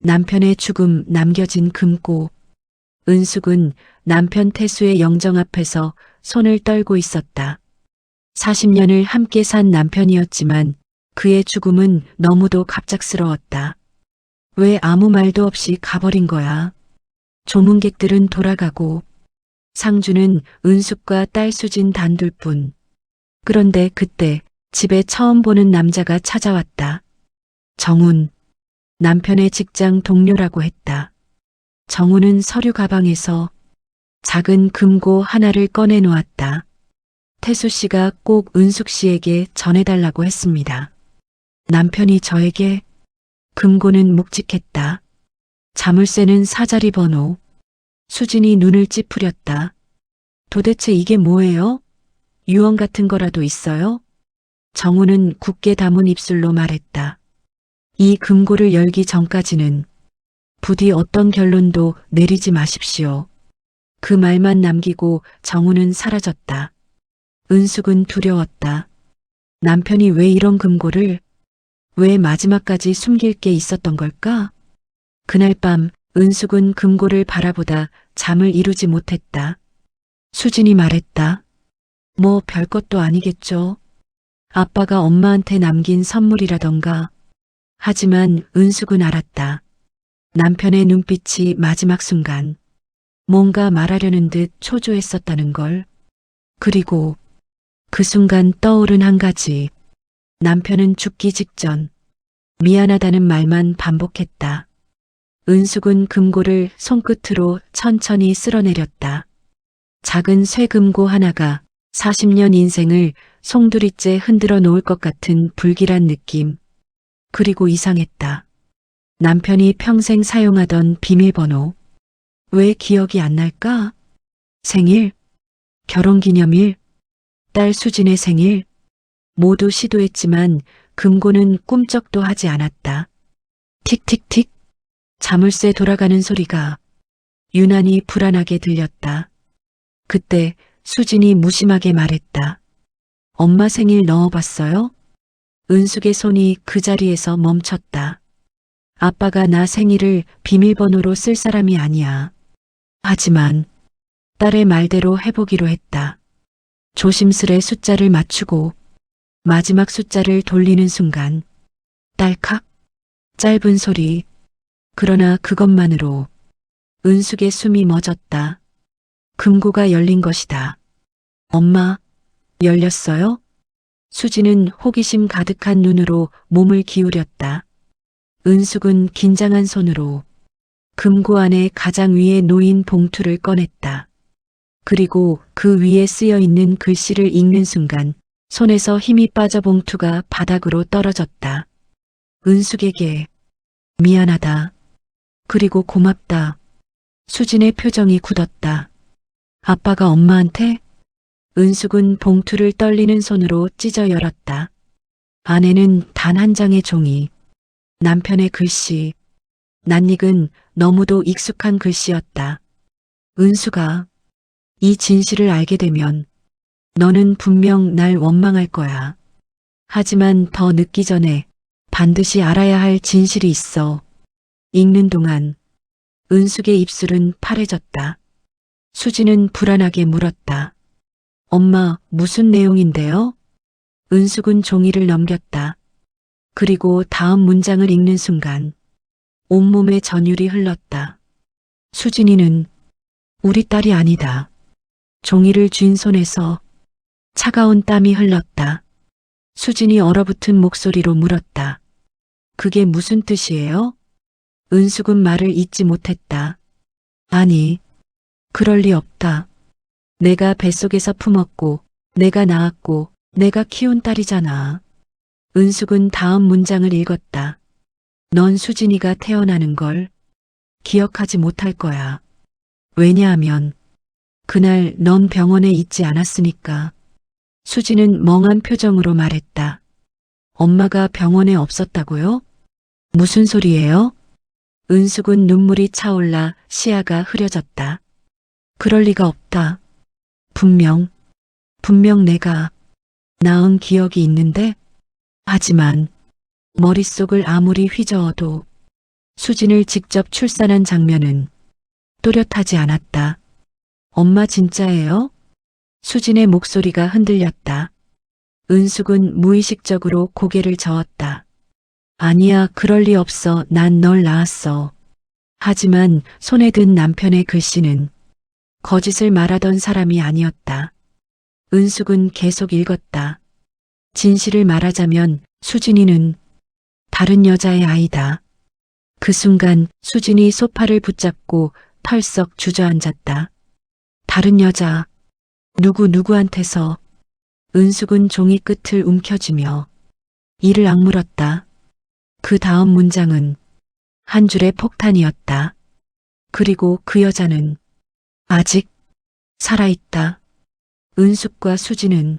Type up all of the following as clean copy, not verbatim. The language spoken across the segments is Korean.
남편의 죽음 남겨진 금고. 은숙은 남편 태수의 영정 앞에서 손을 떨고 있었다. 40년을 함께 산 남편이었지만 그의 죽음은 너무도 갑작스러웠다. 왜 아무 말도 없이 가버린 거야? 조문객들은 돌아가고 상주는 은숙과 딸 수진 단둘뿐. 그런데 그때 집에 처음 보는 남자가 찾아왔다. 정훈, 남편의 직장 동료라고 했다. 정훈은 서류 가방에서 작은 금고 하나를 꺼내 놓았다. 태수 씨가 꼭 은숙 씨에게 전해달라고 했습니다. 남편이 저에게. 금고는 묵직했다. 자물쇠는 사자리 번호. 수진이 눈을 찌푸렸다. 도대체 이게 뭐예요? 유언 같은 거라도 있어요? 정우는 굳게 담은 입술로 말했다. 이 금고를 열기 전까지는 부디 어떤 결론도 내리지 마십시오. 그 말만 남기고 정우는 사라졌다. 은숙은 두려웠다. 남편이 왜 이런 금고를, 왜 마지막까지 숨길 게 있었던 걸까? 그날 밤 은숙은 금고를 바라보다 잠을 이루지 못했다. 수진이 말했다. 뭐 별것도 아니겠죠. 아빠가 엄마한테 남긴 선물이라던가. 하지만 은숙은 알았다. 남편의 눈빛이 마지막 순간 뭔가 말하려는 듯 초조했었다는 걸. 그리고 그 순간 떠오른 한 가지. 남편은 죽기 직전 미안하다는 말만 반복했다. 은숙은 금고를 손끝으로 천천히 쓸어내렸다. 작은 쇠금고 하나가 40년 인생을 송두리째 흔들어 놓을 것 같은 불길한 느낌. 그리고 이상했다. 남편이 평생 사용하던 비밀번호. 왜 기억이 안 날까? 생일, 결혼기념일, 딸 수진의 생일. 모두 시도했지만 금고는 꿈쩍도 하지 않았다. 틱틱틱. 자물쇠 돌아가는 소리가 유난히 불안하게 들렸다. 그때 수진이 무심하게 말했다. 엄마 생일 넣어봤어요? 은숙의 손이 그 자리에서 멈췄다. 아빠가 나 생일을 비밀번호로 쓸 사람이 아니야. 하지만 딸의 말대로 해보기로 했다. 조심스레 숫자를 맞추고 마지막 숫자를 돌리는 순간 딸칵 짧은 소리. 그러나 그것만으로 은숙의 숨이 멎었다. 금고가 열린 것이다. 엄마, 열렸어요? 수지는 호기심 가득한 눈으로 몸을 기울였다. 은숙은 긴장한 손으로 금고 안에 가장 위에 놓인 봉투를 꺼냈다. 그리고 그 위에 쓰여 있는 글씨를 읽는 순간 손에서 힘이 빠져 봉투가 바닥으로 떨어졌다. 은숙에게 미안하다. 그리고 고맙다. 수진의 표정이 굳었다. 아빠가 엄마한테? 은숙은 봉투를 떨리는 손으로 찢어 열었다. 안에는 단 한 장의 종이. 남편의 글씨. 낯익은 너무도 익숙한 글씨였다. 은숙아, 이 진실을 알게 되면 너는 분명 날 원망할 거야. 하지만 더 늦기 전에 반드시 알아야 할 진실이 있어. 읽는 동안 은숙의 입술은 파래졌다. 수지는 불안하게 물었다. 엄마, 무슨 내용인데요? 은숙은 종이를 넘겼다. 그리고 다음 문장을 읽는 순간 온몸에 전율이 흘렀다. 수진이는 우리 딸이 아니다. 종이를 쥔 손에서 차가운 땀이 흘렀다. 수진이 얼어붙은 목소리로 물었다. 그게 무슨 뜻이에요? 은숙은 말을 잇지 못했다. 아니, 그럴 리 없다. 내가 뱃속에서 품었고, 내가 낳았고, 내가 키운 딸이잖아. 은숙은 다음 문장을 읽었다. 넌 수진이가 태어나는 걸 기억하지 못할 거야. 왜냐하면 그날 넌 병원에 있지 않았으니까. 수진은 멍한 표정으로 말했다. 엄마가 병원에 없었다고요? 무슨 소리예요? 은숙은 눈물이 차올라 시야가 흐려졌다. 그럴 리가 없다. 분명 내가 낳은 기억이 있는데, 하지만 머릿속을 아무리 휘저어도 수진을 직접 출산한 장면은 또렷하지 않았다. 엄마 진짜예요? 수진의 목소리가 흔들렸다. 은숙은 무의식적으로 고개를 저었다. 아니야, 그럴 리 없어. 난 널 낳았어. 하지만 손에 든 남편의 글씨는 거짓을 말하던 사람이 아니었다. 은숙은 계속 읽었다. 진실을 말하자면 수진이는 다른 여자의 아이다. 그 순간 수진이 소파를 붙잡고 털썩 주저앉았다. 다른 여자, 누구한테서. 은숙은 종이 끝을 움켜쥐며 이를 악물었다. 그 다음 문장은 한 줄의 폭탄이었다. 그리고 그 여자는 아직 살아있다. 은숙과 수진은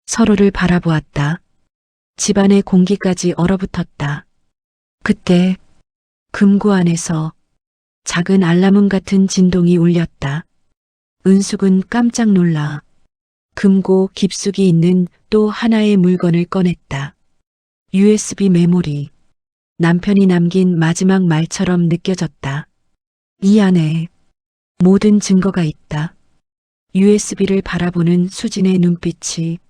서로를 바라보았다. 집안의 공기까지 얼어붙었다. 그때 금고 안에서 작은 알람음 같은 진동이 울렸다. 은숙은 깜짝 놀라 금고 깊숙이 있는 또 하나의 물건을 꺼냈다. USB 메모리. 남편이 남긴 마지막 말처럼 느껴졌다. 이 안에 모든 증거가 있다. USB를 바라보는 수진의 눈빛이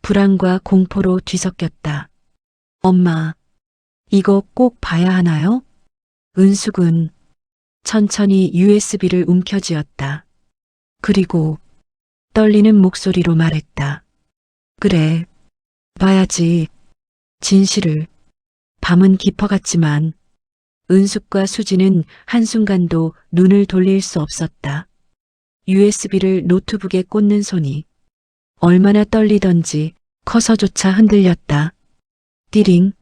불안과 공포로 뒤섞였다. 엄마, 이거 꼭 봐야 하나요? 은숙은 천천히 USB를 움켜쥐었다. 그리고 떨리는 목소리로 말했다. 그래, 봐야지. 진실을. 밤은 깊어갔지만 은숙과 수지는 한순간도 눈을 돌릴 수 없었다. USB를 노트북에 꽂는 손이 얼마나 떨리던지 커서조차 흔들렸다. 띠링.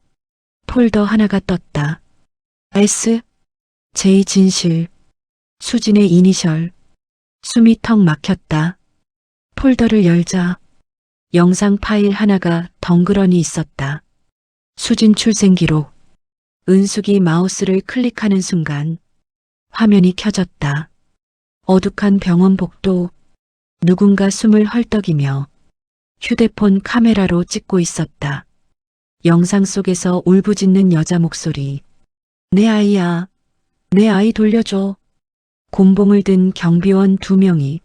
폴더 하나가 떴다. S. J 진실. 수진의 이니셜. 숨이 턱 막혔다. 폴더를 열자 영상 파일 하나가 덩그러니 있었다. 수진 출생기록. 은숙이 마우스를 클릭하는 순간 화면이 켜졌다. 어둑한 병원 복도. 누군가 숨을 헐떡이며 휴대폰 카메라로 찍고 있었다. 영상 속에서 울부짖는 여자 목소리. 내 아이야. 내 아이 돌려줘. 곤봉을 든 경비원 2명이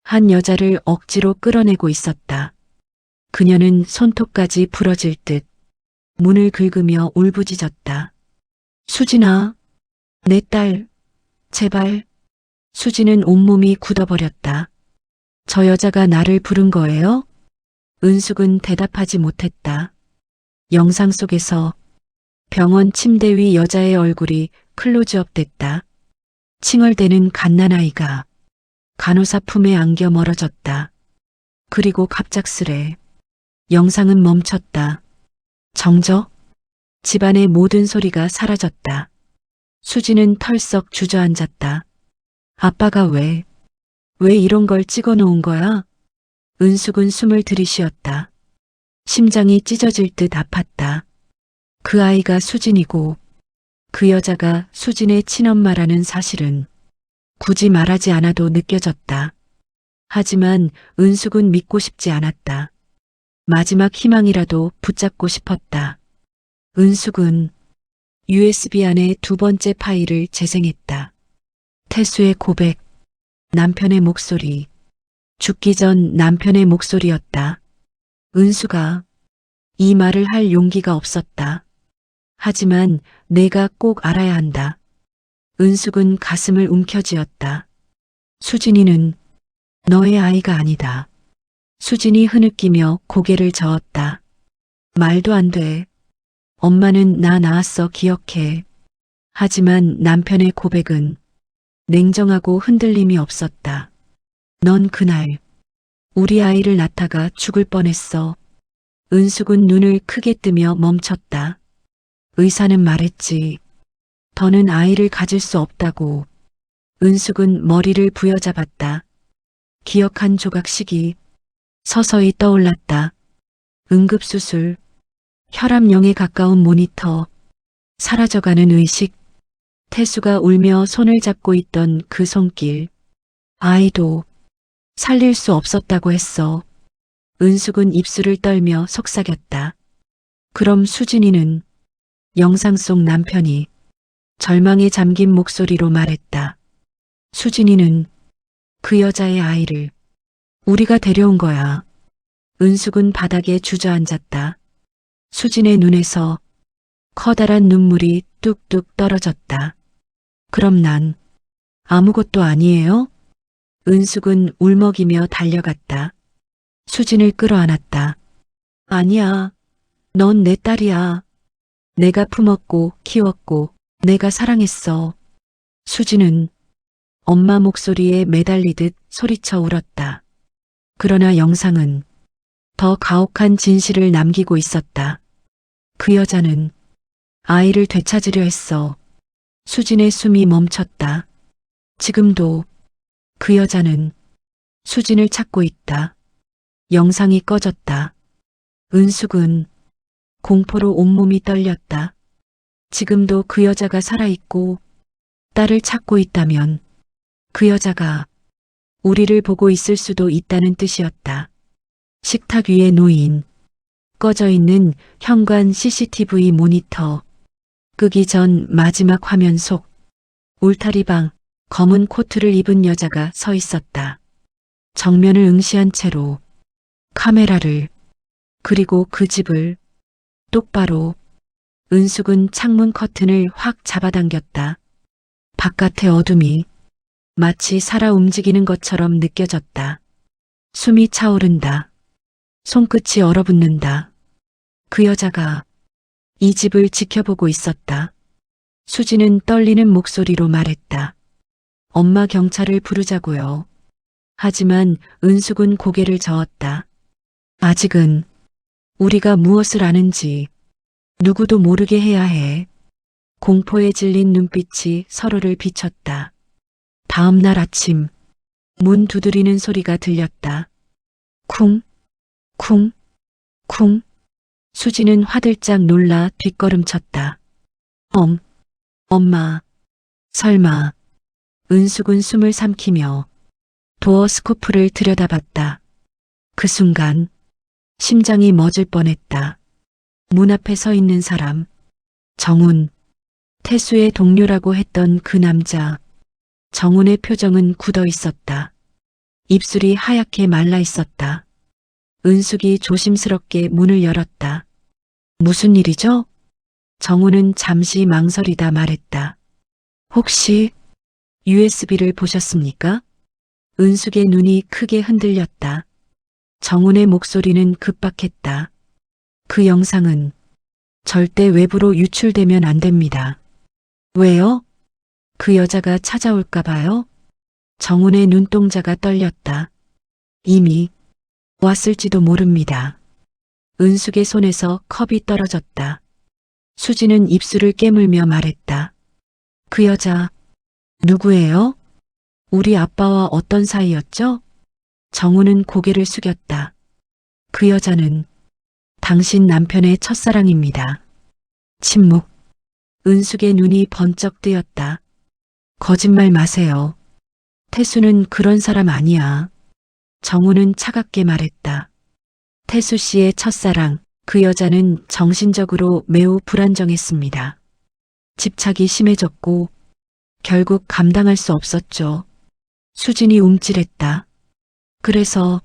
한 여자를 억지로 끌어내고 있었다. 그녀는 손톱까지 부러질 듯 문을 긁으며 울부짖었다. 수진아, 내 딸, 제발. 수진은 온몸이 굳어버렸다. 저 여자가 나를 부른 거예요? 은숙은 대답하지 못했다. 영상 속에서 병원 침대 위 여자의 얼굴이 클로즈업 됐다. 칭얼대는 갓난아이가 간호사 품에 안겨 멀어졌다. 그리고 갑작스레 영상은 멈췄다. 정적? 집안의 모든 소리가 사라졌다. 수지는 털썩 주저앉았다. 아빠가 왜 이런 걸 찍어 놓은 거야? 은숙은 숨을 들이쉬었다. 심장이 찢어질 듯 아팠다. 그 아이가 수진이고 그 여자가 수진의 친엄마라는 사실은 굳이 말하지 않아도 느껴졌다. 하지만 은숙은 믿고 싶지 않았다. 마지막 희망이라도 붙잡고 싶었다. 은숙은 USB 안에 2번째 파일을 재생했다. 태수의 고백, 남편의 목소리, 죽기 전 남편의 목소리였다. 은수가 이 말을 할 용기가 없었다. 하지만 내가 꼭 알아야 한다. 은숙은 가슴을 움켜쥐었다. 수진이는 너의 아이가 아니다. 수진이 흐느끼며 고개를 저었다. 말도 안 돼. 엄마는 나 낳았어, 기억해. 하지만 남편의 고백은 냉정하고 흔들림이 없었다. 넌 그날 우리 아이를 낳다가 죽을 뻔했어. 은숙은 눈을 크게 뜨며 멈췄다. 의사는 말했지. 더는 아이를 가질 수 없다고. 은숙은 머리를 부여잡았다. 기억 한 조각씩이 서서히 떠올랐다. 응급수술, 혈압0에 가까운 모니터, 사라져가는 의식, 태수가 울며 손을 잡고 있던 그 손길. 아이도 살릴 수 없었다고 했어. 은숙은 입술을 떨며 속삭였다. 그럼 수진이는 영상 속 남편이 절망에 잠긴 목소리로 말했다. 수진이는 그 여자의 아이를 우리가 데려온 거야. 은숙은 바닥에 주저앉았다. 수진의 눈에서 커다란 눈물이 뚝뚝 떨어졌다. 그럼 난 아무것도 아니에요? 은숙은 울먹이며 달려갔다. 수진을 끌어안았다. 아니야. 넌 내 딸이야. 내가 품었고 키웠고 내가 사랑했어. 수진은 엄마 목소리에 매달리듯 소리쳐 울었다. 그러나 영상은 더 가혹한 진실을 남기고 있었다. 그 여자는 아이를 되찾으려 했어. 수진의 숨이 멈췄다. 지금도 그 여자는 수진을 찾고 있다. 영상이 꺼졌다. 은숙은 공포로 온몸이 떨렸다. 지금도 그 여자가 살아있고 딸을 찾고 있다면 그 여자가 우리를 보고 있을 수도 있다는 뜻이었다. 식탁 위에 놓인 꺼져 있는 현관 CCTV 모니터. 끄기 전 마지막 화면 속 울타리방 검은 코트를 입은 여자가 서 있었다. 정면을 응시한 채로 카메라를 그리고 그 집을 똑바로. 은숙은 창문 커튼을 확 잡아당겼다. 바깥의 어둠이 마치 살아 움직이는 것처럼 느껴졌다. 숨이 차오른다. 손끝이 얼어붙는다. 그 여자가 이 집을 지켜보고 있었다. 수지는 떨리는 목소리로 말했다. 엄마 경찰을 부르자고요. 하지만 은숙은 고개를 저었다. 아직은 우리가 무엇을 아는지 누구도 모르게 해야 해. 공포에 질린 눈빛이 서로를 비췄다. 다음 날 아침 문 두드리는 소리가 들렸다. 쿵, 쿵, 쿵. 수지는 화들짝 놀라 뒷걸음쳤다. 엄마, 설마. 은숙은 숨을 삼키며 도어 스코프를 들여다봤다. 그 순간 심장이 멎을 뻔했다. 문 앞에 서 있는 사람, 정훈, 태수의 동료라고 했던 그 남자. 정훈의 표정은 굳어 있었다. 입술이 하얗게 말라 있었다. 은숙이 조심스럽게 문을 열었다. 무슨 일이죠? 정훈은 잠시 망설이다 말했다. 혹시 USB를 보셨습니까? 은숙의 눈이 크게 흔들렸다. 정훈의 목소리는 급박했다. 그 영상은 절대 외부로 유출되면 안 됩니다. 왜요? 그 여자가 찾아올까 봐요? 정훈의 눈동자가 떨렸다. 이미 왔을지도 모릅니다. 은숙의 손에서 컵이 떨어졌다. 수지는 입술을 깨물며 말했다. 그 여자 누구예요? 우리 아빠와 어떤 사이였죠? 정훈은 고개를 숙였다. 그 여자는 당신 남편의 첫사랑입니다. 침묵. 은숙의 눈이 번쩍 뜨였다. 거짓말 마세요. 태수는 그런 사람 아니야. 정훈은 차갑게 말했다. 태수 씨의 첫사랑, 그 여자는 정신적으로 매우 불안정했습니다. 집착이 심해졌고 결국 감당할 수 없었죠. 수진이 움찔했다. 그래서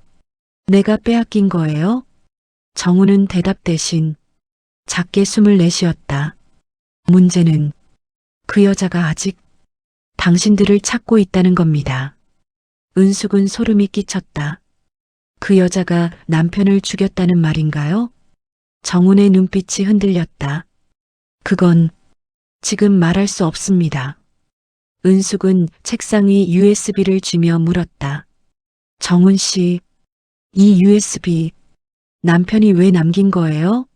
내가 빼앗긴 거예요? 정훈은 대답 대신 작게 숨을 내쉬었다. 문제는 그 여자가 아직 당신들을 찾고 있다는 겁니다. 은숙은 소름이 끼쳤다. 그 여자가 남편을 죽였다는 말인가요? 정훈의 눈빛이 흔들렸다. 그건 지금 말할 수 없습니다. 은숙은 책상 위 USB를 쥐며 물었다. 정훈 씨, 이 USB 남편이 왜 남긴 거예요?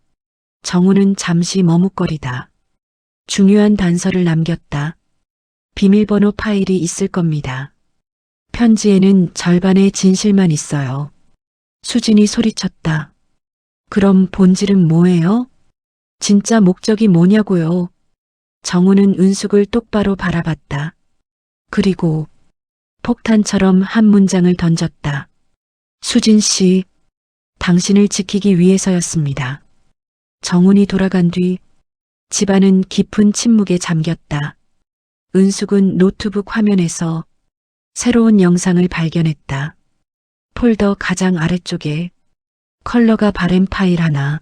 정훈은 잠시 머뭇거리다. 중요한 단서를 남겼다. 비밀번호 파일이 있을 겁니다. 편지에는 절반의 진실만 있어요. 수진이 소리쳤다. 그럼 본질은 뭐예요? 진짜 목적이 뭐냐고요? 정훈은 은숙을 똑바로 바라봤다. 그리고 폭탄처럼 한 문장을 던졌다. 수진 씨, 당신을 지키기 위해서였습니다. 정훈이 돌아간 뒤 집안은 깊은 침묵에 잠겼다. 은숙은 노트북 화면에서 새로운 영상을 발견했다. 폴더 가장 아래쪽에 컬러가 바램 파일 하나,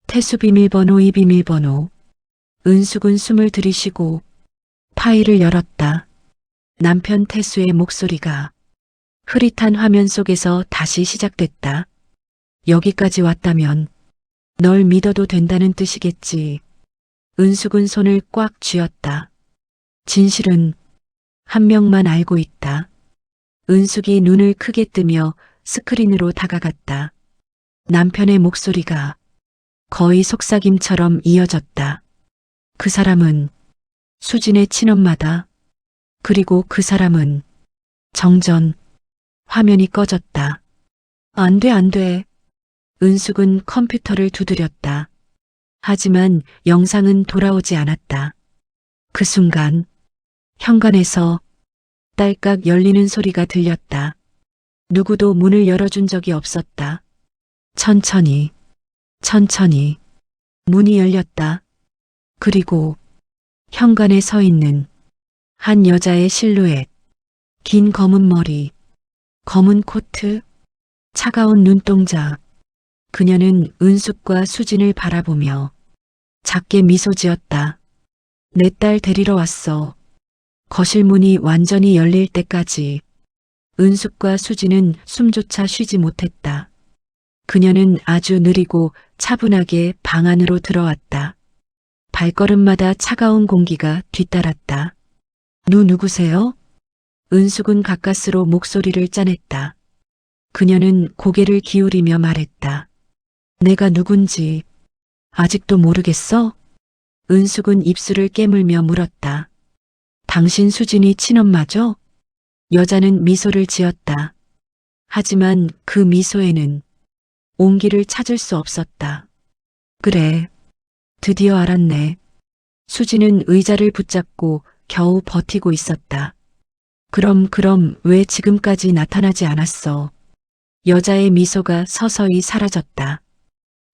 태수 비밀번호, 이 비밀번호. 은숙은 숨을 들이쉬고 파일을 열었다. 남편 태수의 목소리가 흐릿한 화면 속에서 다시 시작됐다. 여기까지 왔다면 널 믿어도 된다는 뜻이겠지. 은숙은 손을 꽉 쥐었다. 진실은 한 명만 알고 있다. 은숙이 눈을 크게 뜨며 스크린으로 다가갔다. 남편의 목소리가 거의 속삭임처럼 이어졌다. 그 사람은 수진의 친엄마다. 그리고 그 사람은 정전. 화면이 꺼졌다. 안 돼, 안 돼. 은숙은 컴퓨터를 두드렸다. 하지만 영상은 돌아오지 않았다. 그 순간 현관에서 딸깍 열리는 소리가 들렸다. 누구도 문을 열어준 적이 없었다. 천천히, 천천히 문이 열렸다. 그리고 현관에 서 있는 한 여자의 실루엣. 긴 검은 머리, 검은 코트, 차가운 눈동자. 그녀는 은숙과 수진을 바라보며 작게 미소 지었다. 내 딸 데리러 왔어. 거실 문이 완전히 열릴 때까지 은숙과 수진은 숨조차 쉬지 못했다. 그녀는 아주 느리고 차분하게 방 안으로 들어왔다. 발걸음마다 차가운 공기가 뒤따랐다. 누구세요? 은숙은 가까스로 목소리를 짜냈다. 그녀는 고개를 기울이며 말했다. 내가 누군지 아직도 모르겠어? 은숙은 입술을 깨물며 물었다. 당신 수진이 친엄마죠? 여자는 미소를 지었다. 하지만 그 미소에는 온기를 찾을 수 없었다. 그래, 드디어 알았네. 수진은 의자를 붙잡고 겨우 버티고 있었다. 그럼 왜 지금까지 나타나지 않았어? 여자의 미소가 서서히 사라졌다.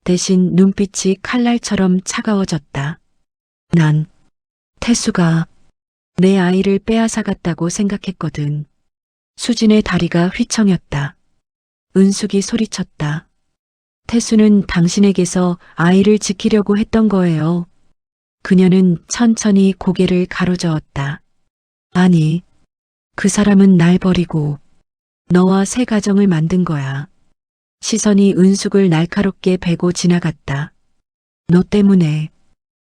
대신 눈빛이 칼날처럼 차가워졌다. 난 태수가 내 아이를 빼앗아갔다고 생각했거든. 수진의 다리가 휘청였다. 은숙이 소리쳤다. 태수는 당신에게서 아이를 지키려고 했던 거예요. 그녀는 천천히 고개를 가로저었다. 아니, 그 사람은 날 버리고 너와 새 가정을 만든 거야. 시선이 은숙을 날카롭게 베고 지나갔다. 너 때문에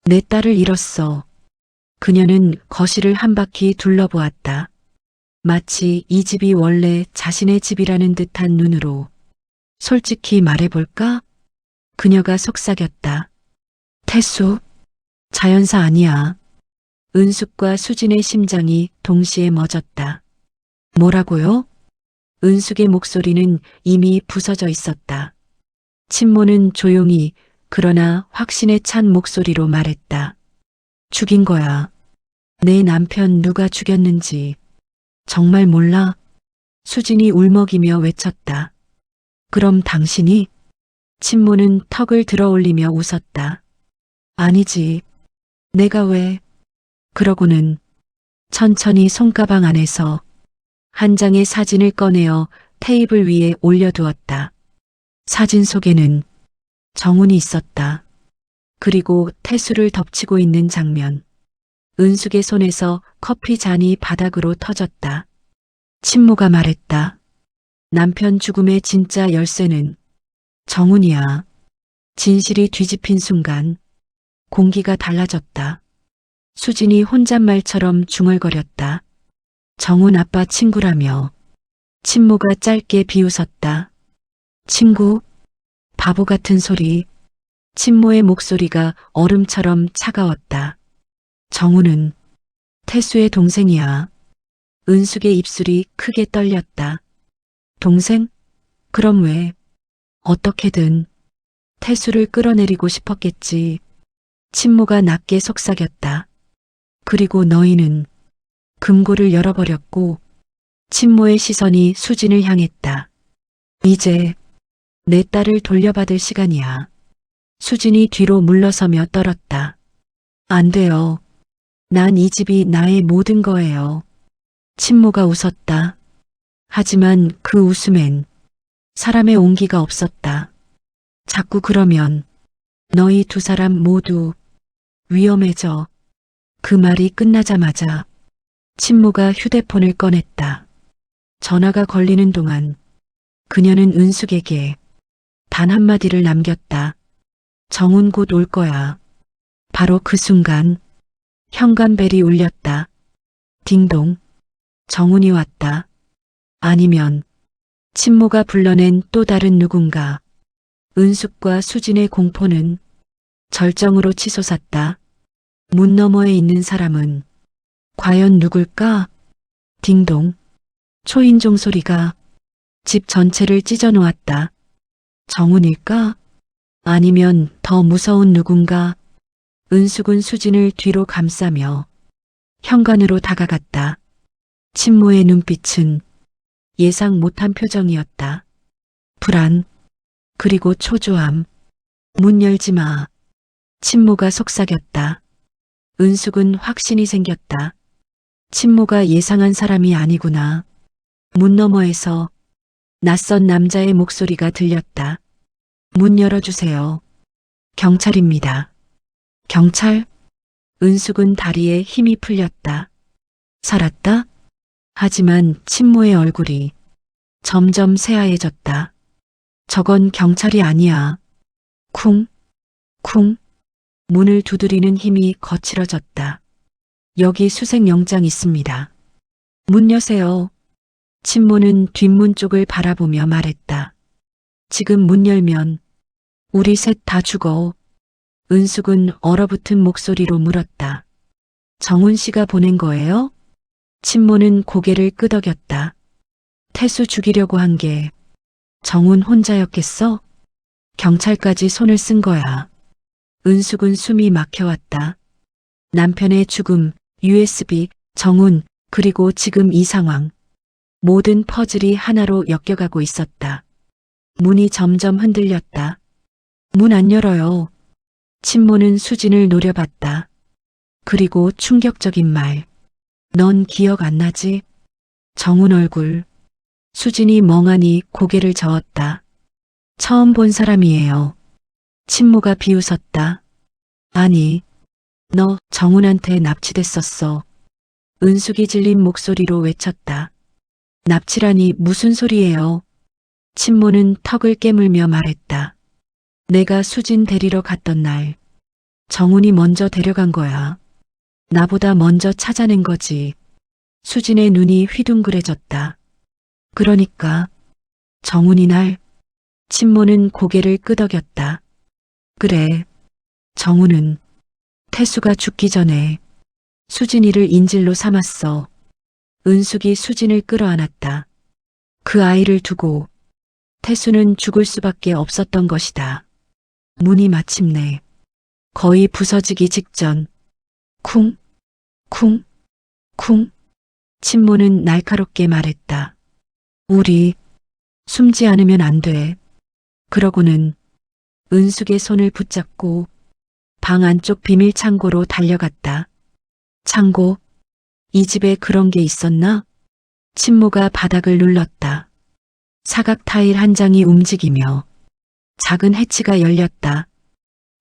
내 딸을 잃었어. 그녀는 거실을 한 바퀴 둘러보았다. 마치 이 집이 원래 자신의 집이라는 듯한 눈으로. 솔직히 말해볼까? 그녀가 속삭였다. 태수, 자연사 아니야. 은숙과 수진의 심장이 동시에 멎었다. 뭐라고요? 은숙의 목소리는 이미 부서져 있었다. 친모는 조용히 그러나 확신에 찬 목소리로 말했다. 죽인 거야. 내 남편 누가 죽였는지 정말 몰라? 수진이 울먹이며 외쳤다. 그럼 당신이? 친모는 턱을 들어올리며 웃었다. 아니지. 내가 왜? 그러고는 천천히 손가방 안에서 한 장의 사진을 꺼내어 테이블 위에 올려두었다. 사진 속에는 정훈이 있었다. 그리고 태수를 덮치고 있는 장면. 은숙의 손에서 커피 잔이 바닥으로 터졌다. 친모가 말했다. 남편 죽음의 진짜 열쇠는 정훈이야. 진실이 뒤집힌 순간 공기가 달라졌다. 수진이 혼잣말처럼 중얼거렸다. 정훈 아빠 친구라며. 친모가 짧게 비웃었다. 친구? 바보 같은 소리. 친모의 목소리가 얼음처럼 차가웠다. 정훈은 태수의 동생이야. 은숙의 입술이 크게 떨렸다. 동생? 그럼 왜? 어떻게든 태수를 끌어내리고 싶었겠지. 친모가 낮게 속삭였다. 그리고 너희는 금고를 열어버렸고. 친모의 시선이 수진을 향했다. 이제 내 딸을 돌려받을 시간이야. 수진이 뒤로 물러서며 떨었다. 안 돼요. 난 이 집이 나의 모든 거예요. 친모가 웃었다. 하지만 그 웃음엔 사람의 온기가 없었다. 자꾸 그러면 너희 두 사람 모두 위험해져. 그 말이 끝나자마자 친모가 휴대폰을 꺼냈다. 전화가 걸리는 동안 그녀는 은숙에게 단 한마디를 남겼다. 정훈 곧 올 거야. 바로 그 순간 현관벨이 울렸다. 딩동. 정훈이 왔다. 아니면 친모가 불러낸 또 다른 누군가. 은숙과 수진의 공포는 절정으로 치솟았다. 문 너머에 있는 사람은 과연 누굴까? 딩동. 초인종 소리가 집 전체를 찢어 놓았다. 정훈일까? 아니면 더 무서운 누군가? 은숙은 수진을 뒤로 감싸며 현관으로 다가갔다. 친모의 눈빛은 예상 못한 표정이었다. 불안, 그리고 초조함. 문 열지 마. 친모가 속삭였다. 은숙은 확신이 생겼다. 친모가 예상한 사람이 아니구나. 문 너머에서 낯선 남자의 목소리가 들렸다. 문 열어주세요. 경찰입니다. 경찰? 은숙은 다리에 힘이 풀렸다. 살았다? 하지만 친모의 얼굴이 점점 새하얘졌다. 저건 경찰이 아니야. 쿵, 쿵. 문을 두드리는 힘이 거칠어졌다. 여기 수색영장 있습니다. 문 여세요. 친모는 뒷문 쪽을 바라보며 말했다. 지금 문 열면 우리 셋 다 죽어. 은숙은 얼어붙은 목소리로 물었다. 정훈 씨가 보낸 거예요? 친모는 고개를 끄덕였다. 태수 죽이려고 한 게 정훈 혼자였겠어? 경찰까지 손을 쓴 거야. 은숙은 숨이 막혀왔다. 남편의 죽음, USB, 정훈, 그리고 지금 이 상황. 모든 퍼즐이 하나로 엮여가고 있었다. 문이 점점 흔들렸다. 문 안 열어요. 친모는 수진을 노려봤다. 그리고 충격적인 말. 넌 기억 안 나지? 정훈 얼굴. 수진이 멍하니 고개를 저었다. 처음 본 사람이에요. 친모가 비웃었다. 아니, 너 정훈한테 납치됐었어. 은숙이 질린 목소리로 외쳤다. 납치라니 무슨 소리예요? 친모는 턱을 깨물며 말했다. 내가 수진 데리러 갔던 날 정훈이 먼저 데려간 거야. 나보다 먼저 찾아낸 거지. 수진의 눈이 휘둥그레졌다. 그러니까 정훈이 날. 친모는 고개를 끄덕였다. 그래, 정훈은 태수가 죽기 전에 수진이를 인질로 삼았어. 은숙이 수진을 끌어안았다. 그 아이를 두고 태수는 죽을 수밖에 없었던 것이다. 문이 마침내 거의 부서지기 직전. 쿵, 쿵, 쿵. 친모는 날카롭게 말했다. 우리 숨지 않으면 안 돼. 그러고는 은숙의 손을 붙잡고 방 안쪽 비밀 창고로 달려갔다. 창고? 이 집에 그런 게 있었나? 친모가 바닥을 눌렀다. 사각 타일 한 장이 움직이며 작은 해치가 열렸다.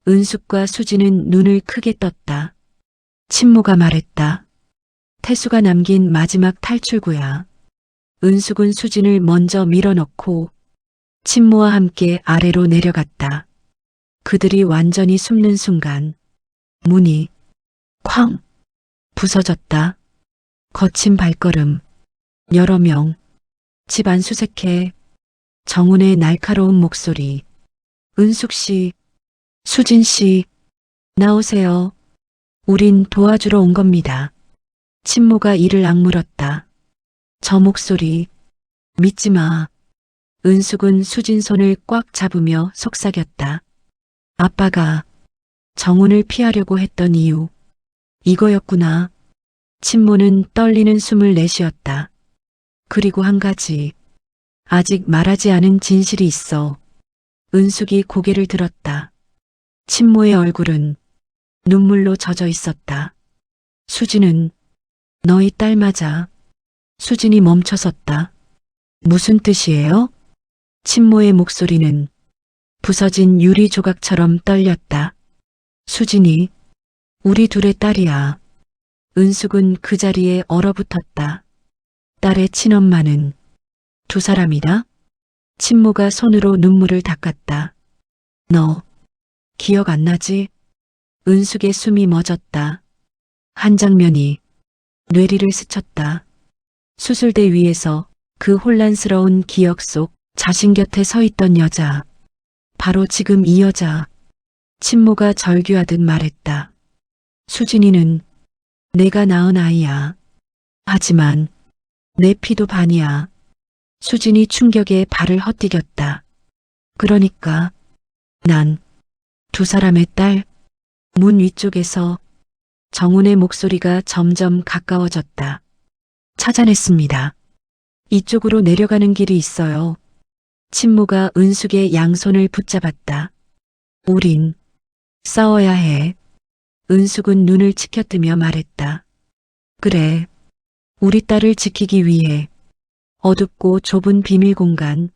은숙과 수지는 눈을 크게 떴다. 친모가 말했다. 태수가 남긴 마지막 탈출구야. 은숙은 수진을 먼저 밀어넣고 친모와 함께 아래로 내려갔다. 그들이 완전히 숨는 순간 문이 쾅 부서졌다. 거친 발걸음, 여러 명, 집 안 수색해. 정훈의 날카로운 목소리. 은숙 씨, 수진 씨, 나오세요. 우린 도와주러 온 겁니다. 친모가 이를 악물었다. 저 목소리, 믿지 마. 은숙은 수진 손을 꽉 잡으며 속삭였다. 아빠가 정훈을 피하려고 했던 이유, 이거였구나. 친모는 떨리는 숨을 내쉬었다. 그리고 한 가지, 아직 말하지 않은 진실이 있어. 은숙이 고개를 들었다. 친모의 얼굴은 눈물로 젖어 있었다. 수진은 너희 딸 맞아. 수진이 멈춰섰다. 무슨 뜻이에요? 친모의 목소리는 부서진 유리 조각처럼 떨렸다. 수진이 우리 둘의 딸이야. 은숙은 그 자리에 얼어붙었다. 딸의 친엄마는 두 사람이다? 친모가 손으로 눈물을 닦았다. 너 기억 안 나지? 은숙의 숨이 멎었다. 한 장면이 뇌리를 스쳤다. 수술대 위에서 그 혼란스러운 기억 속 자신 곁에 서 있던 여자. 바로 지금 이 여자. 친모가 절규하듯 말했다. 수진이는 내가 낳은 아이야. 하지만 내 피도 반이야. 수진이 충격에 발을 헛디뎠다. 그러니까 난 두 사람의 딸. 문 위쪽에서 정훈의 목소리가 점점 가까워졌다. 찾아냈습니다. 이쪽으로 내려가는 길이 있어요. 친모가 은숙의 양손을 붙잡았다. 우린 싸워야 해. 은숙은 눈을 치켜뜨며 말했다. 그래. 우리 딸을 지키기 위해. 어둡고 좁은 비밀 공간.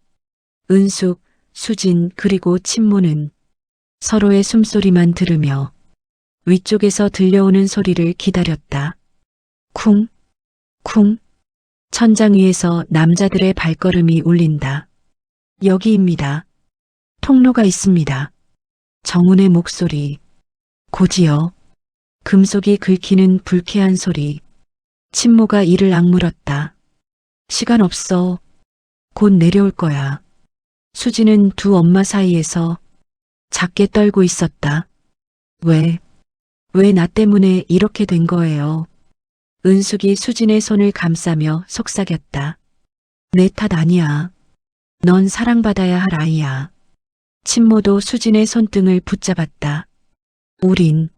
은숙, 수진 그리고 친모는 서로의 숨소리만 들으며 위쪽에서 들려오는 소리를 기다렸다. 쿵, 쿵. 천장 위에서 남자들의 발걸음이 울린다. 여기입니다. 통로가 있습니다. 정훈의 목소리. 곧이어 금속이 긁히는 불쾌한 소리. 친모가 이를 악물었다. 시간 없어. 곧 내려올 거야. 수지는 두 엄마 사이에서 작게 떨고 있었다. 왜 나 때문에 이렇게 된 거예요? 은숙이 수진의 손을 감싸며 속삭였다. 내 탓 아니야. 넌 사랑받아야 할 아이야. 친모도 수진의 손등을 붙잡았다. 우린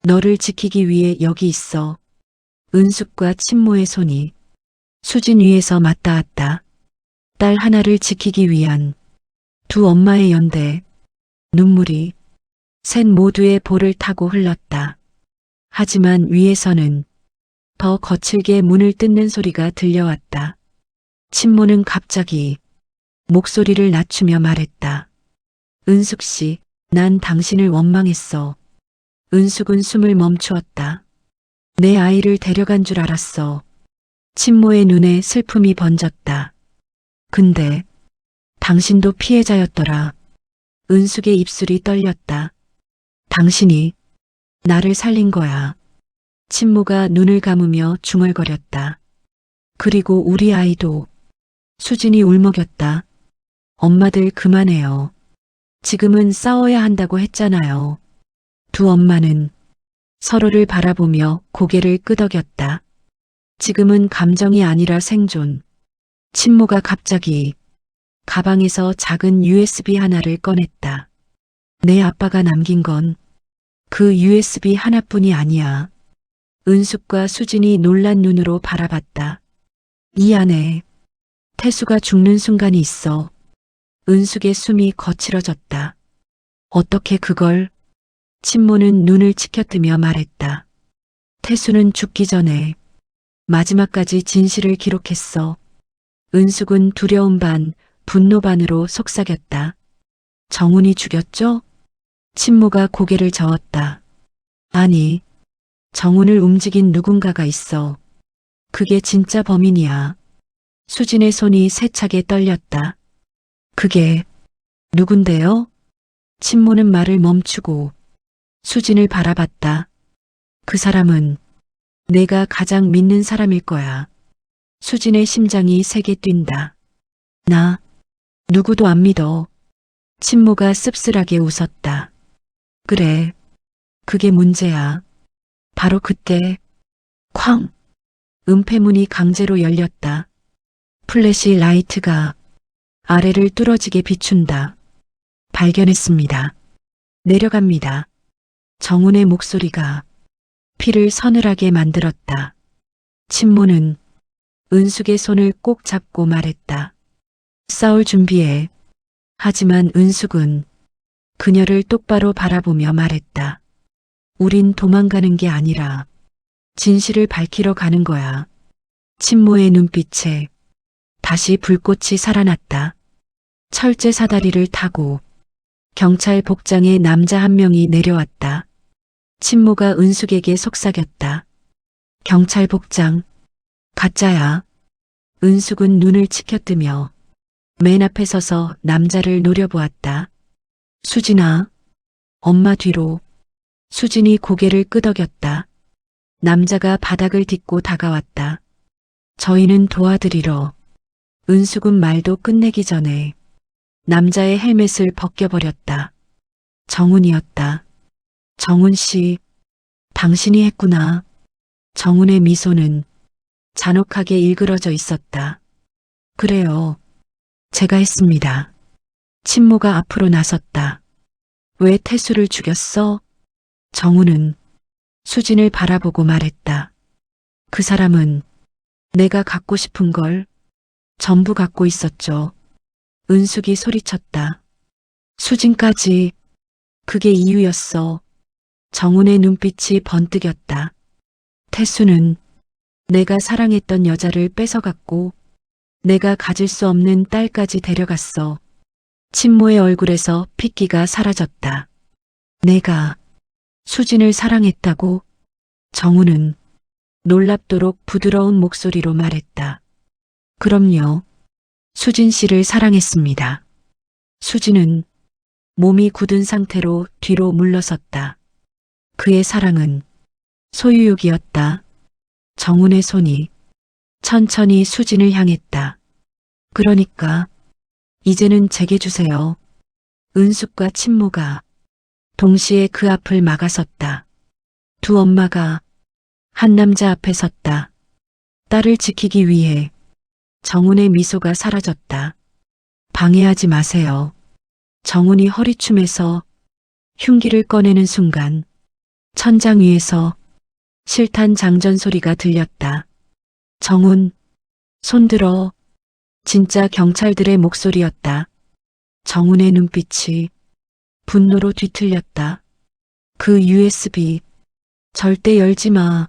너를 지키기 위해 여기 있어. 은숙과 친모의 손이 수진 위에서 맞닿았다. 딸 하나를 지키기 위한 두 엄마의 연대. 눈물이 셋 모두의 볼을 타고 흘렀다. 하지만 위에서는 더 거칠게 문을 뜯는 소리가 들려왔다. 친모는 갑자기 목소리를 낮추며 말했다. 은숙 씨, 난 당신을 원망했어. 은숙은 숨을 멈추었다. 내 아이를 데려간 줄 알았어. 친모의 눈에 슬픔이 번졌다. 근데 당신도 피해자였더라. 은숙의 입술이 떨렸다. 당신이 나를 살린 거야. 친모가 눈을 감으며 중얼거렸다. 그리고 우리 아이도. 수진이 울먹였다. 엄마들 그만해요. 지금은 싸워야 한다고 했잖아요. 두 엄마는 서로를 바라보며 고개를 끄덕였다. 지금은 감정이 아니라 생존. 친모가 갑자기 가방에서 작은 USB 하나를 꺼냈다. 내 아빠가 남긴 건 그 USB 하나뿐이 아니야. 은숙과 수진이 놀란 눈으로 바라봤다. 이 안에 태수가 죽는 순간이 있어. 은숙의 숨이 거칠어졌다. 어떻게 그걸? 친모는 눈을 치켜뜨며 말했다. 태수는 죽기 전에 마지막까지 진실을 기록했어. 은숙은 두려움 반, 분노 반으로 속삭였다. 정훈이 죽였죠? 친모가 고개를 저었다. 아니, 정훈을 움직인 누군가가 있어. 그게 진짜 범인이야. 수진의 손이 세차게 떨렸다. 그게 누군데요? 친모는 말을 멈추고 수진을 바라봤다. 그 사람은 내가 가장 믿는 사람일 거야. 수진의 심장이 세게 뛴다. 나 누구도 안 믿어. 친모가 씁쓸하게 웃었다. 그래, 그게 문제야. 바로 그때 쾅! 은폐문이 강제로 열렸다. 플래시 라이트가 아래를 뚫어지게 비춘다. 발견했습니다. 내려갑니다. 정훈의 목소리가 피를 서늘하게 만들었다. 친모는 은숙의 손을 꼭 잡고 말했다. 싸울 준비해. 하지만 은숙은 그녀를 똑바로 바라보며 말했다. 우린 도망가는 게 아니라 진실을 밝히러 가는 거야. 친모의 눈빛에 다시 불꽃이 살아났다. 철제 사다리를 타고 경찰 복장의 남자 한 명이 내려왔다. 친모가 은숙에게 속삭였다. 경찰 복장, 가짜야. 은숙은 눈을 치켜뜨며 맨 앞에 서서 남자를 노려보았다. 수진아, 엄마 뒤로. 수진이 고개를 끄덕였다. 남자가 바닥을 딛고 다가왔다. 저희는 도와드리러. 은숙은 말도 끝내기 전에 남자의 헬멧을 벗겨버렸다. 정훈이었다. 정훈 씨, 당신이 했구나. 정훈의 미소는 잔혹하게 일그러져 있었다. 그래요. 제가 했습니다. 친모가 앞으로 나섰다. 왜 태수를 죽였어? 정훈은 수진을 바라보고 말했다. 그 사람은 내가 갖고 싶은 걸 전부 갖고 있었죠. 은숙이 소리쳤다. 수진까지. 그게 이유였어. 정훈의 눈빛이 번뜩였다. 태수는 내가 사랑했던 여자를 뺏어갔고 내가 가질 수 없는 딸까지 데려갔어. 친모의 얼굴에서 핏기가 사라졌다. 내가 수진을 사랑했다고? 정훈은 놀랍도록 부드러운 목소리로 말했다. 그럼요. 수진 씨를 사랑했습니다. 수진은 몸이 굳은 상태로 뒤로 물러섰다. 그의 사랑은 소유욕이었다. 정훈의 손이 천천히 수진을 향했다. 그러니까 이제는 제게 주세요. 은숙과 친모가 동시에 그 앞을 막아섰다. 두 엄마가 한 남자 앞에 섰다. 딸을 지키기 위해. 정훈의 미소가 사라졌다. 방해하지 마세요. 정훈이 허리춤에서 흉기를 꺼내는 순간 천장 위에서 실탄 장전 소리가 들렸다. 정훈, 손들어. 진짜 경찰들의 목소리였다. 정훈의 눈빛이 분노로 뒤틀렸다. 그 USB 절대 열지 마.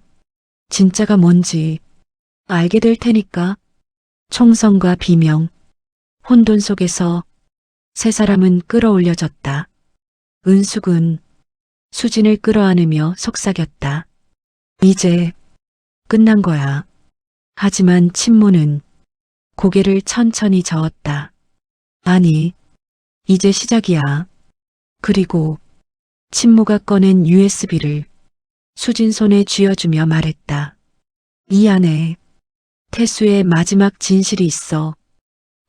진짜가 뭔지 알게 될 테니까. 총성과 비명, 혼돈 속에서 세 사람은 끌어올려졌다. 은숙은 수진을 끌어안으며 속삭였다. 이제 끝난 거야. 하지만 친모는 고개를 천천히 저었다. 아니, 이제 시작이야. 그리고 친모가 꺼낸 USB를 수진 손에 쥐어주며 말했다. 이 안에 태수의 마지막 진실이 있어.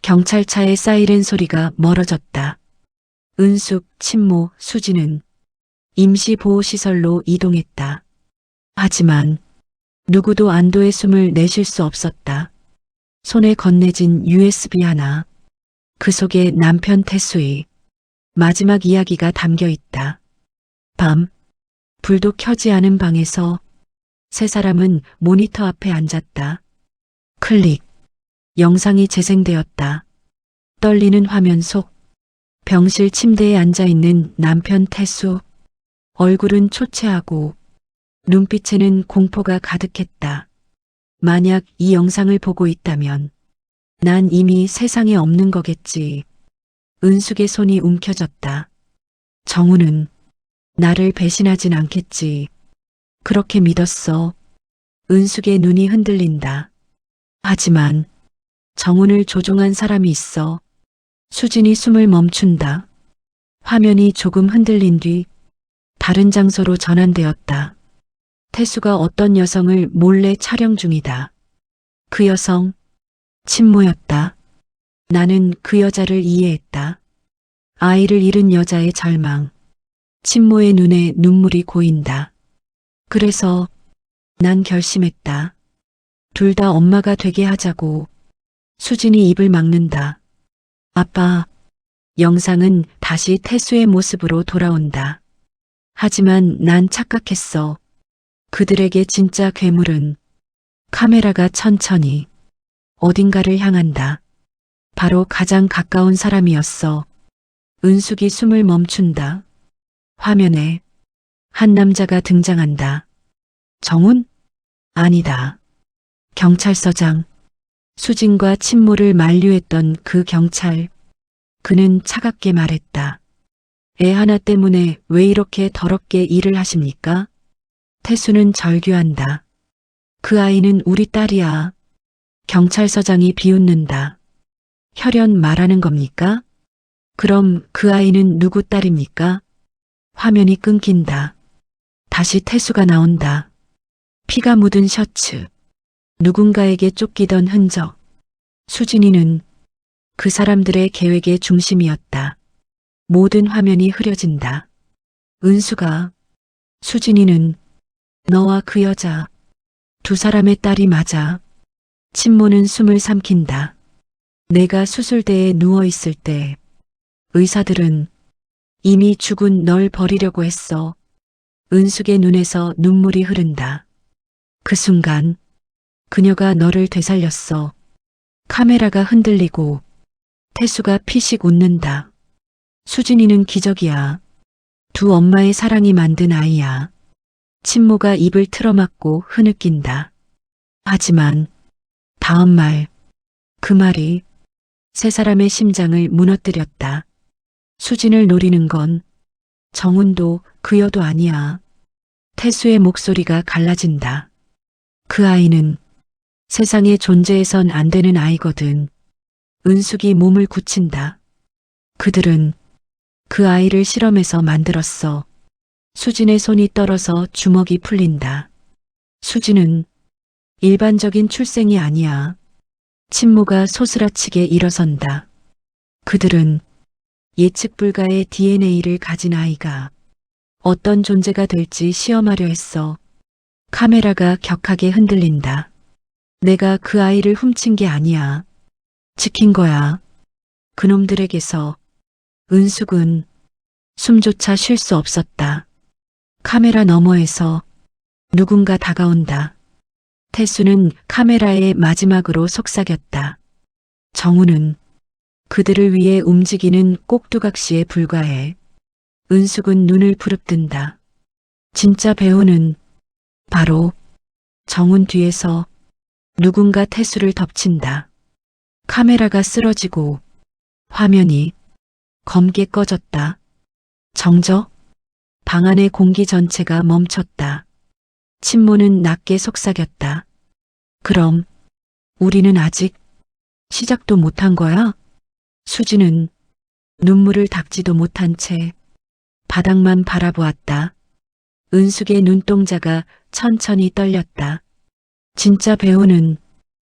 경찰차의 사이렌 소리가 멀어졌다. 은숙, 친모, 수진은 임시보호시설로 이동했다. 하지만 누구도 안도의 숨을 내쉴 수 없었다. 손에 건네진 USB 하나. 그 속에 남편 태수의 마지막 이야기가 담겨 있다. 밤, 불도 켜지 않은 방에서 세 사람은 모니터 앞에 앉았다. 클릭. 영상이 재생되었다. 떨리는 화면 속 병실 침대에 앉아있는 남편 태수. 얼굴은 초췌하고 눈빛에는 공포가 가득했다. 만약 이 영상을 보고 있다면 난 이미 세상에 없는 거겠지. 은숙의 손이 움켜졌다. 정훈은 나를 배신하진 않겠지. 그렇게 믿었어. 은숙의 눈이 흔들린다. 하지만 정훈을 조종한 사람이 있어. 수진이 숨을 멈춘다. 화면이 조금 흔들린 뒤 다른 장소로 전환되었다. 태수가 어떤 여성을 몰래 촬영 중이다. 그 여성, 친모였다. 나는 그 여자를 이해했다. 아이를 잃은 여자의 절망. 친모의 눈에 눈물이 고인다. 그래서 난 결심했다. 둘 다 엄마가 되게 하자고. 수진이 입을 막는다. 아빠, 영상은 다시 태수의 모습으로 돌아온다. 하지만 난 착각했어. 그들에게 진짜 괴물은 카메라가 천천히 어딘가를 향한다. 바로 가장 가까운 사람이었어. 은숙이 숨을 멈춘다. 화면에 한 남자가 등장한다. 정훈? 아니다. 경찰서장. 수진과 친모를 만류했던 그 경찰. 그는 차갑게 말했다. 애 하나 때문에 왜 이렇게 더럽게 일을 하십니까? 태수는 절규한다. 그 아이는 우리 딸이야. 경찰서장이 비웃는다. 혈연 말하는 겁니까? 그럼 그 아이는 누구 딸입니까? 화면이 끊긴다. 다시 태수가 나온다. 피가 묻은 셔츠. 누군가에게 쫓기던 흔적. 수진이는 그 사람들의 계획의 중심이었다. 모든 화면이 흐려진다. 은수가, 수진이는 너와 그 여자, 두 사람의 딸이 맞아. 친모는 숨을 삼킨다. 내가 수술대에 누워있을 때 의사들은 이미 죽은 널 버리려고 했어. 은숙의 눈에서 눈물이 흐른다. 그 순간 그녀가 너를 되살렸어. 카메라가 흔들리고 태수가 피식 웃는다. 수진이는 기적이야. 두 엄마의 사랑이 만든 아이야. 친모가 입을 틀어막고 흐느낀다. 하지만 다음 말, 그 말이 세 사람의 심장을 무너뜨렸다. 수진을 노리는 건 정훈도 그 여도 아니야. 태수의 목소리가 갈라진다. 그 아이는 세상에 존재해선 안 되는 아이거든. 은숙이 몸을 굳힌다. 그들은 그 아이를 실험해서 만들었어. 수진의 손이 떨어서 주먹이 풀린다. 수진은 일반적인 출생이 아니야. 친모가 소스라치게 일어선다. 그들은 예측 불가의 DNA를 가진 아이가 어떤 존재가 될지 시험하려 했어. 카메라가 격하게 흔들린다. 내가 그 아이를 훔친 게 아니야. 지킨 거야. 그놈들에게서. 은숙은 숨조차 쉴 수 없었다. 카메라 너머에서 누군가 다가온다. 태수는 카메라에 마지막으로 속삭였다. 정우는 그들을 위해 움직이는 꼭두각시에 불과해. 은숙은 눈을 부릅뜬다. 진짜 배우는 바로 정훈 뒤에서 누군가 태수를 덮친다. 카메라가 쓰러지고 화면이 검게 꺼졌다. 정적? 방 안의 공기 전체가 멈췄다. 친모는 낮게 속삭였다. 그럼 우리는 아직 시작도 못한 거야? 수지는 눈물을 닦지도 못한 채 바닥만 바라보았다. 은숙의 눈동자가 천천히 떨렸다. 진짜 배우는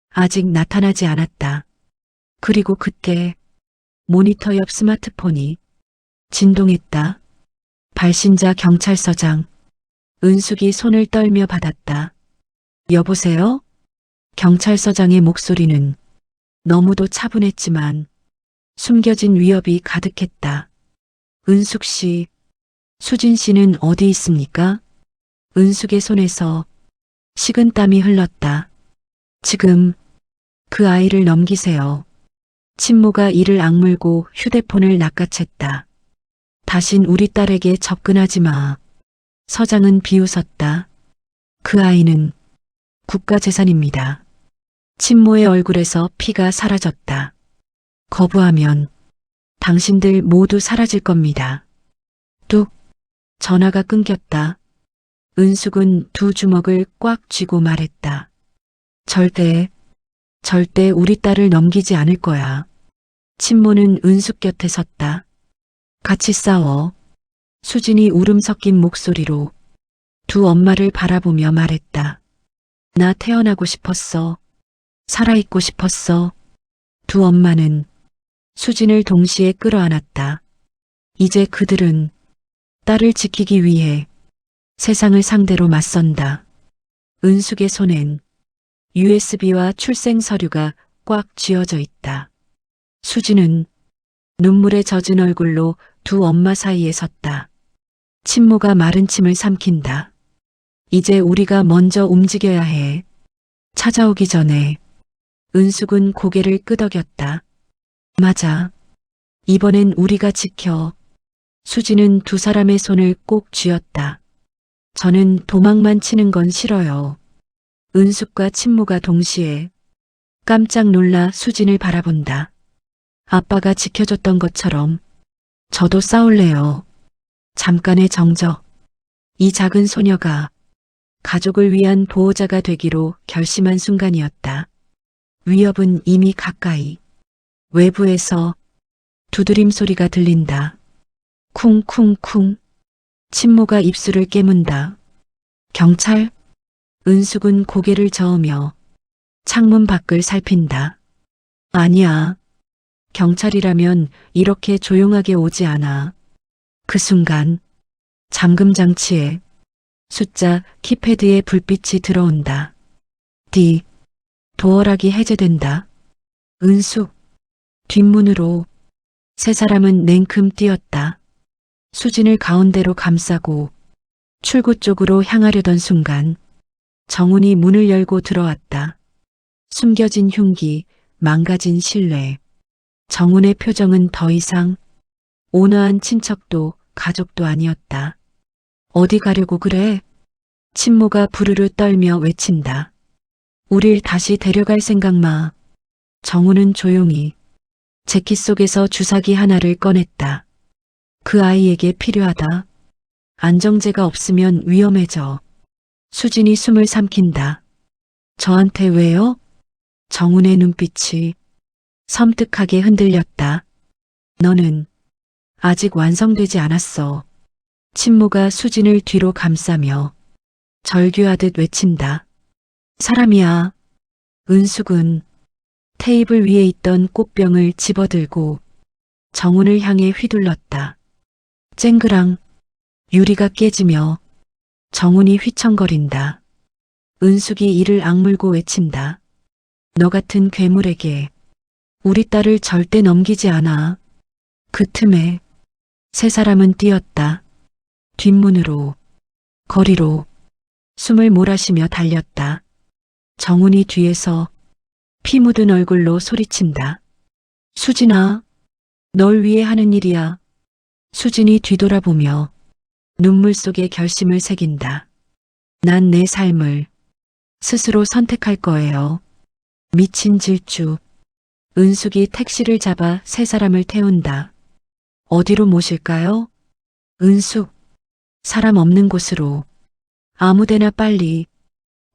아직 나타나지 않았다. 그리고 그때 모니터 옆 스마트폰이 진동했다. 발신자 경찰서장. 은숙이 손을 떨며 받았다. 여보세요? 경찰서장의 목소리는 너무도 차분했지만 숨겨진 위협이 가득했다. 은숙 씨, 수진 씨는 어디 있습니까? 은숙의 손에서 식은땀이 흘렀다. 지금 그 아이를 넘기세요. 친모가 이를 악물고 휴대폰을 낚아챘다. 다신 우리 딸에게 접근하지 마. 서장은 비웃었다. 그 아이는 국가재산입니다. 친모의 얼굴에서 피가 사라졌다. 거부하면 당신들 모두 사라질 겁니다. 뚝. 전화가 끊겼다. 은숙은 두 주먹을 꽉 쥐고 말했다. 절대 우리 딸을 넘기지 않을 거야. 친모는 은숙 곁에 섰다. 같이 싸워. 수진이 울음 섞인 목소리로 두 엄마를 바라보며 말했다. 나 태어나고 싶었어. 살아있고 싶었어. 두 엄마는 수진을 동시에 끌어안았다. 이제 그들은 딸을 지키기 위해 세상을 상대로 맞선다. 은숙의 손엔 USB와 출생 서류가 꽉 쥐어져 있다. 수진은 눈물에 젖은 얼굴로 두 엄마 사이에 섰다. 친모가 마른 침을 삼킨다. 이제 우리가 먼저 움직여야 해. 찾아오기 전에. 은숙은 고개를 끄덕였다. 맞아. 이번엔 우리가 지켜. 수지는 두 사람의 손을 꼭 쥐었다. 저는 도망만 치는 건 싫어요. 은숙과 친모가 동시에 깜짝 놀라 수진을 바라본다. 아빠가 지켜줬던 것처럼 저도 싸울래요. 잠깐의 정적. 이 작은 소녀가 가족을 위한 보호자가 되기로 결심한 순간이었다. 위협은 이미 가까이. 외부에서 두드림 소리가 들린다. 쿵쿵쿵. 친모가 입술을 깨문다. 경찰? 은숙은 고개를 저으며 창문 밖을 살핀다. 아니야. 경찰이라면 이렇게 조용하게 오지 않아. 그 순간 잠금 장치에 숫자 키패드에 불빛이 들어온다. 도어락이 해제된다. 은숙. 뒷문으로 세 사람은 냉큼 뛰었다. 수진을 가운데로 감싸고 출구 쪽으로 향하려던 순간 정훈이 문을 열고 들어왔다. 숨겨진 흉기, 망가진 신뢰. 정훈의 표정은 더 이상 온화한 친척도 가족도 아니었다. 어디 가려고 그래? 친모가 부르르 떨며 외친다. 우릴 다시 데려갈 생각 마. 정훈은 조용히 재킷 속에서 주사기 하나를 꺼냈다. 그 아이에게 필요하다. 안정제가 없으면 위험해져. 수진이 숨을 삼킨다. 저한테 왜요? 정훈의 눈빛이 섬뜩하게 흔들렸다. 너는 아직 완성되지 않았어. 친모가 수진을 뒤로 감싸며 절규하듯 외친다. 사람이야. 은숙은 테이블 위에 있던 꽃병을 집어들고 정훈을 향해 휘둘렀다. 쨍그랑 유리가 깨지며 정훈이 휘청거린다. 은숙이 이를 악물고 외친다. 너 같은 괴물에게 우리 딸을 절대 넘기지 않아. 그 틈에 세 사람은 뛰었다. 뒷문으로, 거리로, 숨을 몰아쉬며 달렸다. 정훈이 뒤에서 피 묻은 얼굴로 소리친다. 수진아, 널 위해 하는 일이야. 수진이 뒤돌아보며 눈물 속에 결심을 새긴다. 난 내 삶을 스스로 선택할 거예요. 미친 질주. 은숙이 택시를 잡아 세 사람을 태운다. 어디로 모실까요? 은숙. 사람 없는 곳으로. 아무데나 빨리.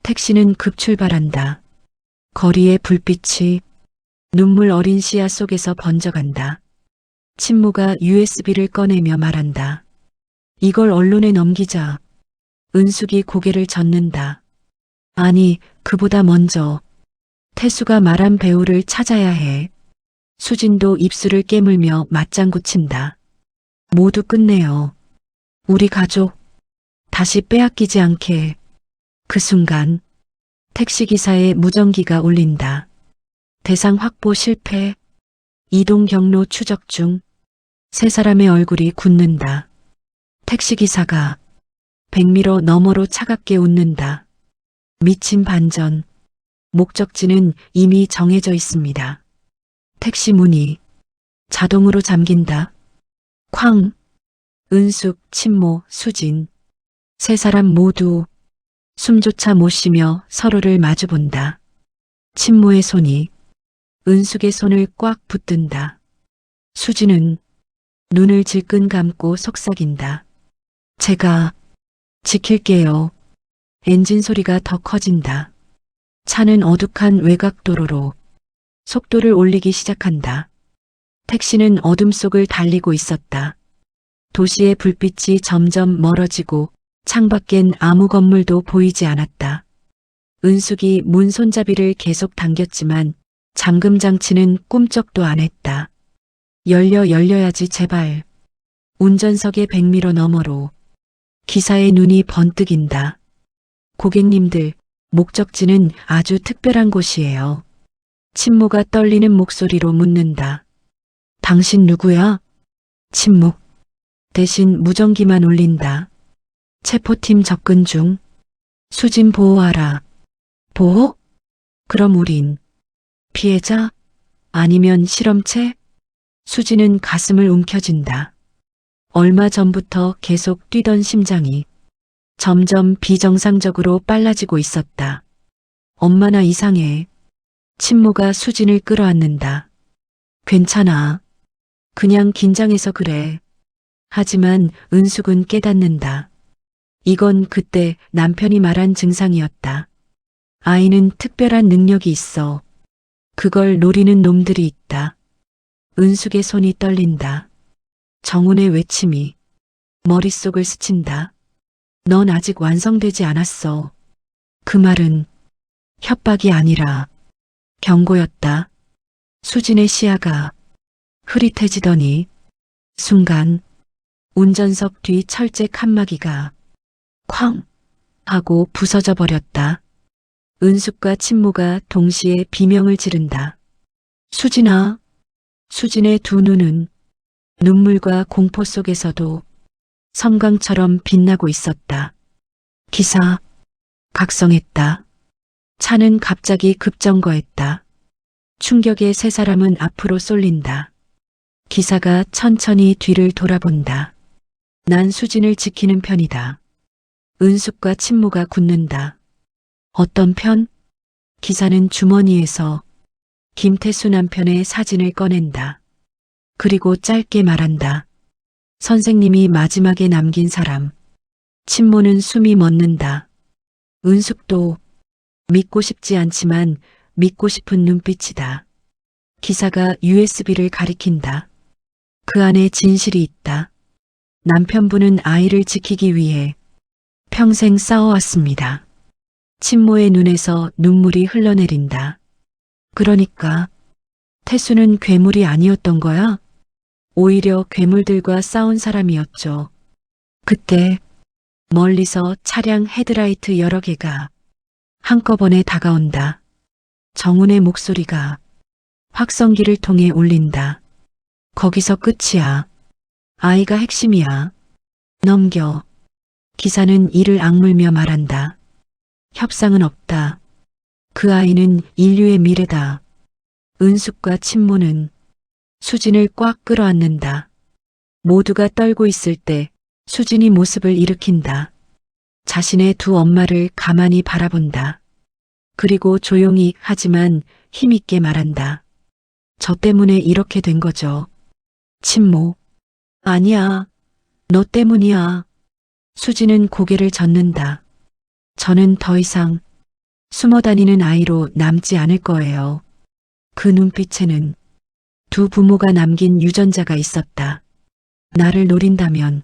택시는 급출발한다. 거리의 불빛이 눈물 어린 시야 속에서 번져간다. 친모가 USB를 꺼내며 말한다. 이걸 언론에 넘기자. 은숙이 고개를 젓는다. 아니, 그보다 먼저 태수가 말한 배우를 찾아야 해. 수진도 입술을 깨물며 맞장구 친다. 모두 끝내요. 우리 가족 다시 빼앗기지 않게. 그 순간 택시기사의 무전기가 울린다. 대상 확보 실패. 이동 경로 추적 중. 세 사람의 얼굴이 굳는다. 택시기사가 백미러 너머로 차갑게 웃는다. 미친 반전. 목적지는 이미 정해져 있습니다. 택시 문이 자동으로 잠긴다. 쾅. 은숙, 친모, 수진. 세 사람 모두 숨조차 못 쉬며 서로를 마주본다. 친모의 손이 은숙의 손을 꽉 붙든다. 수진은 눈을 질끈 감고 속삭인다. 제가 지킬게요. 엔진 소리가 더 커진다. 차는 어둑한 외곽도로로 속도를 올리기 시작한다. 택시는 어둠 속을 달리고 있었다. 도시의 불빛이 점점 멀어지고 창밖엔 아무 건물도 보이지 않았다. 은숙이 문 손잡이를 계속 당겼지만 잠금 장치는 꿈쩍도 안 했다. 열려야지 제발. 운전석의 백미러 너머로 기사의 눈이 번뜩인다. 고객님들, 목적지는 아주 특별한 곳이에요. 친모가 떨리는 목소리로 묻는다. 당신 누구야? 침묵. 대신 무전기만 울린다. 체포팀 접근 중. 수진 보호하라. 보호? 그럼 우린 피해자? 아니면 실험체? 수진은 가슴을 움켜쥔다. 얼마 전부터 계속 뛰던 심장이 점점 비정상적으로 빨라지고 있었다. 엄마나 이상해. 친모가 수진을 끌어안는다. 괜찮아. 그냥 긴장해서 그래. 하지만 은숙은 깨닫는다. 이건 그때 남편이 말한 증상이었다. 아이는 특별한 능력이 있어. 그걸 노리는 놈들이 있다. 은숙의 손이 떨린다. 정훈의 외침이 머릿속을 스친다. 넌 아직 완성되지 않았어. 그 말은 협박이 아니라 경고였다. 수진의 시야가 흐릿해지더니 순간 운전석 뒤 철제 칸막이가 쾅 하고 부서져 버렸다. 은숙과 친모가 동시에 비명을 지른다. 수진아. 수진의 두 눈은 눈물과 공포 속에서도 섬광처럼 빛나고 있었다. 기사 각성했다. 차는 갑자기 급정거했다. 충격에 세 사람은 앞으로 쏠린다. 기사가 천천히 뒤를 돌아본다. 난 수진을 지키는 편이다. 은숙과 친모가 굳는다. 어떤 편? 기사는 주머니에서 김태수 남편의 사진을 꺼낸다. 그리고 짧게 말한다. 선생님이 마지막에 남긴 사람. 친모는 숨이 멎는다. 은숙도 믿고 싶지 않지만 믿고 싶은 눈빛이다. 기사가 USB를 가리킨다. 그 안에 진실이 있다. 남편분은 아이를 지키기 위해 평생 싸워왔습니다. 친모의 눈에서 눈물이 흘러내린다. 그러니까 태수는 괴물이 아니었던 거야? 오히려 괴물들과 싸운 사람이었죠. 그때 멀리서 차량 헤드라이트 여러 개가 한꺼번에 다가온다. 정훈의 목소리가 확성기를 통해 울린다. 거기서 끝이야. 아이가 핵심이야. 넘겨. 기사는 이를 악물며 말한다. 협상은 없다. 그 아이는 인류의 미래다. 은숙과 친모는 수진을 꽉 끌어안는다. 모두가 떨고 있을 때 수진이 모습을 일으킨다. 자신의 두 엄마를 가만히 바라본다. 그리고 조용히 하지만 힘있게 말한다. 저 때문에 이렇게 된 거죠. 친모. 아니야. 너 때문이야. 수진은 고개를 젓는다. 저는 더 이상 숨어 다니는 아이로 남지 않을 거예요. 그 눈빛에는 두 부모가 남긴 유전자가 있었다. 나를 노린다면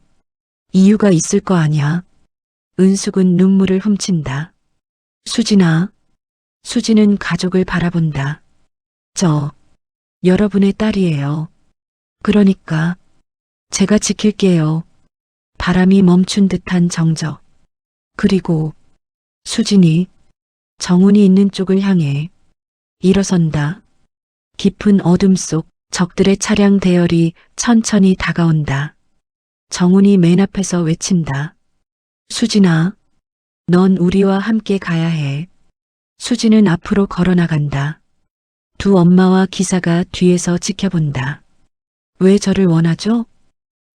이유가 있을 거 아냐. 은숙은 눈물을 훔친다. 수진아. 수진은 가족을 바라본다. 저 여러분의 딸이에요. 그러니까 제가 지킬게요. 바람이 멈춘 듯한 정적. 그리고 수진이 정훈이 있는 쪽을 향해 일어선다. 깊은 어둠 속 적들의 차량 대열이 천천히 다가온다. 정훈이 맨 앞에서 외친다. 수진아, 넌 우리와 함께 가야 해. 수진은 앞으로 걸어나간다. 두 엄마와 기사가 뒤에서 지켜본다. 왜 저를 원하죠?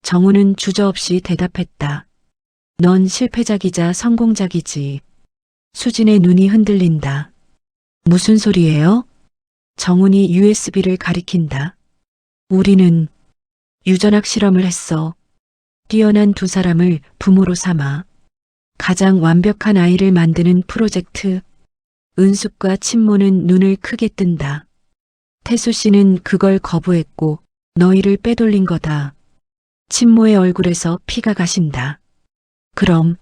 정훈은 주저없이 대답했다. 넌 실패작이자 성공작이지. 수진의 눈이 흔들린다. 무슨 소리예요? 정훈이 USB를 가리킨다. 우리는 유전학 실험을 했어. 뛰어난 두 사람을 부모로 삼아 가장 완벽한 아이를 만드는 프로젝트. 은숙과 친모는 눈을 크게 뜬다. 태수 씨는 그걸 거부했고 너희를 빼돌린 거다. 친모의 얼굴에서 피가 가신다. 그럼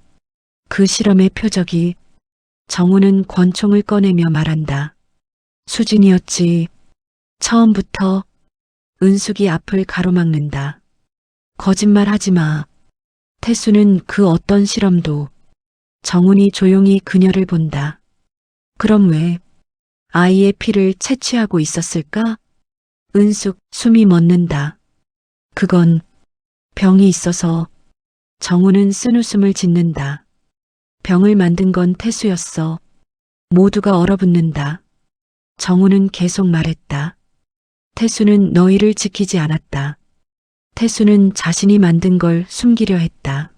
그 실험의 표적이 정훈은 권총을 꺼내며 말한다. 수진이었지. 처음부터. 은숙이 앞을 가로막는다. 거짓말 하지 마. 태수는 그 어떤 실험도. 정훈이 조용히 그녀를 본다. 그럼 왜 아이의 피를 채취하고 있었을까? 은숙 숨이 멎는다. 그건 병이 있어서. 정훈은 쓴웃음을 짓는다. 병을 만든 건 태수였어. 모두가 얼어붙는다. 정훈은 계속 말했다. 태수는 너희를 지키지 않았다. 태수는 자신이 만든 걸 숨기려 했다.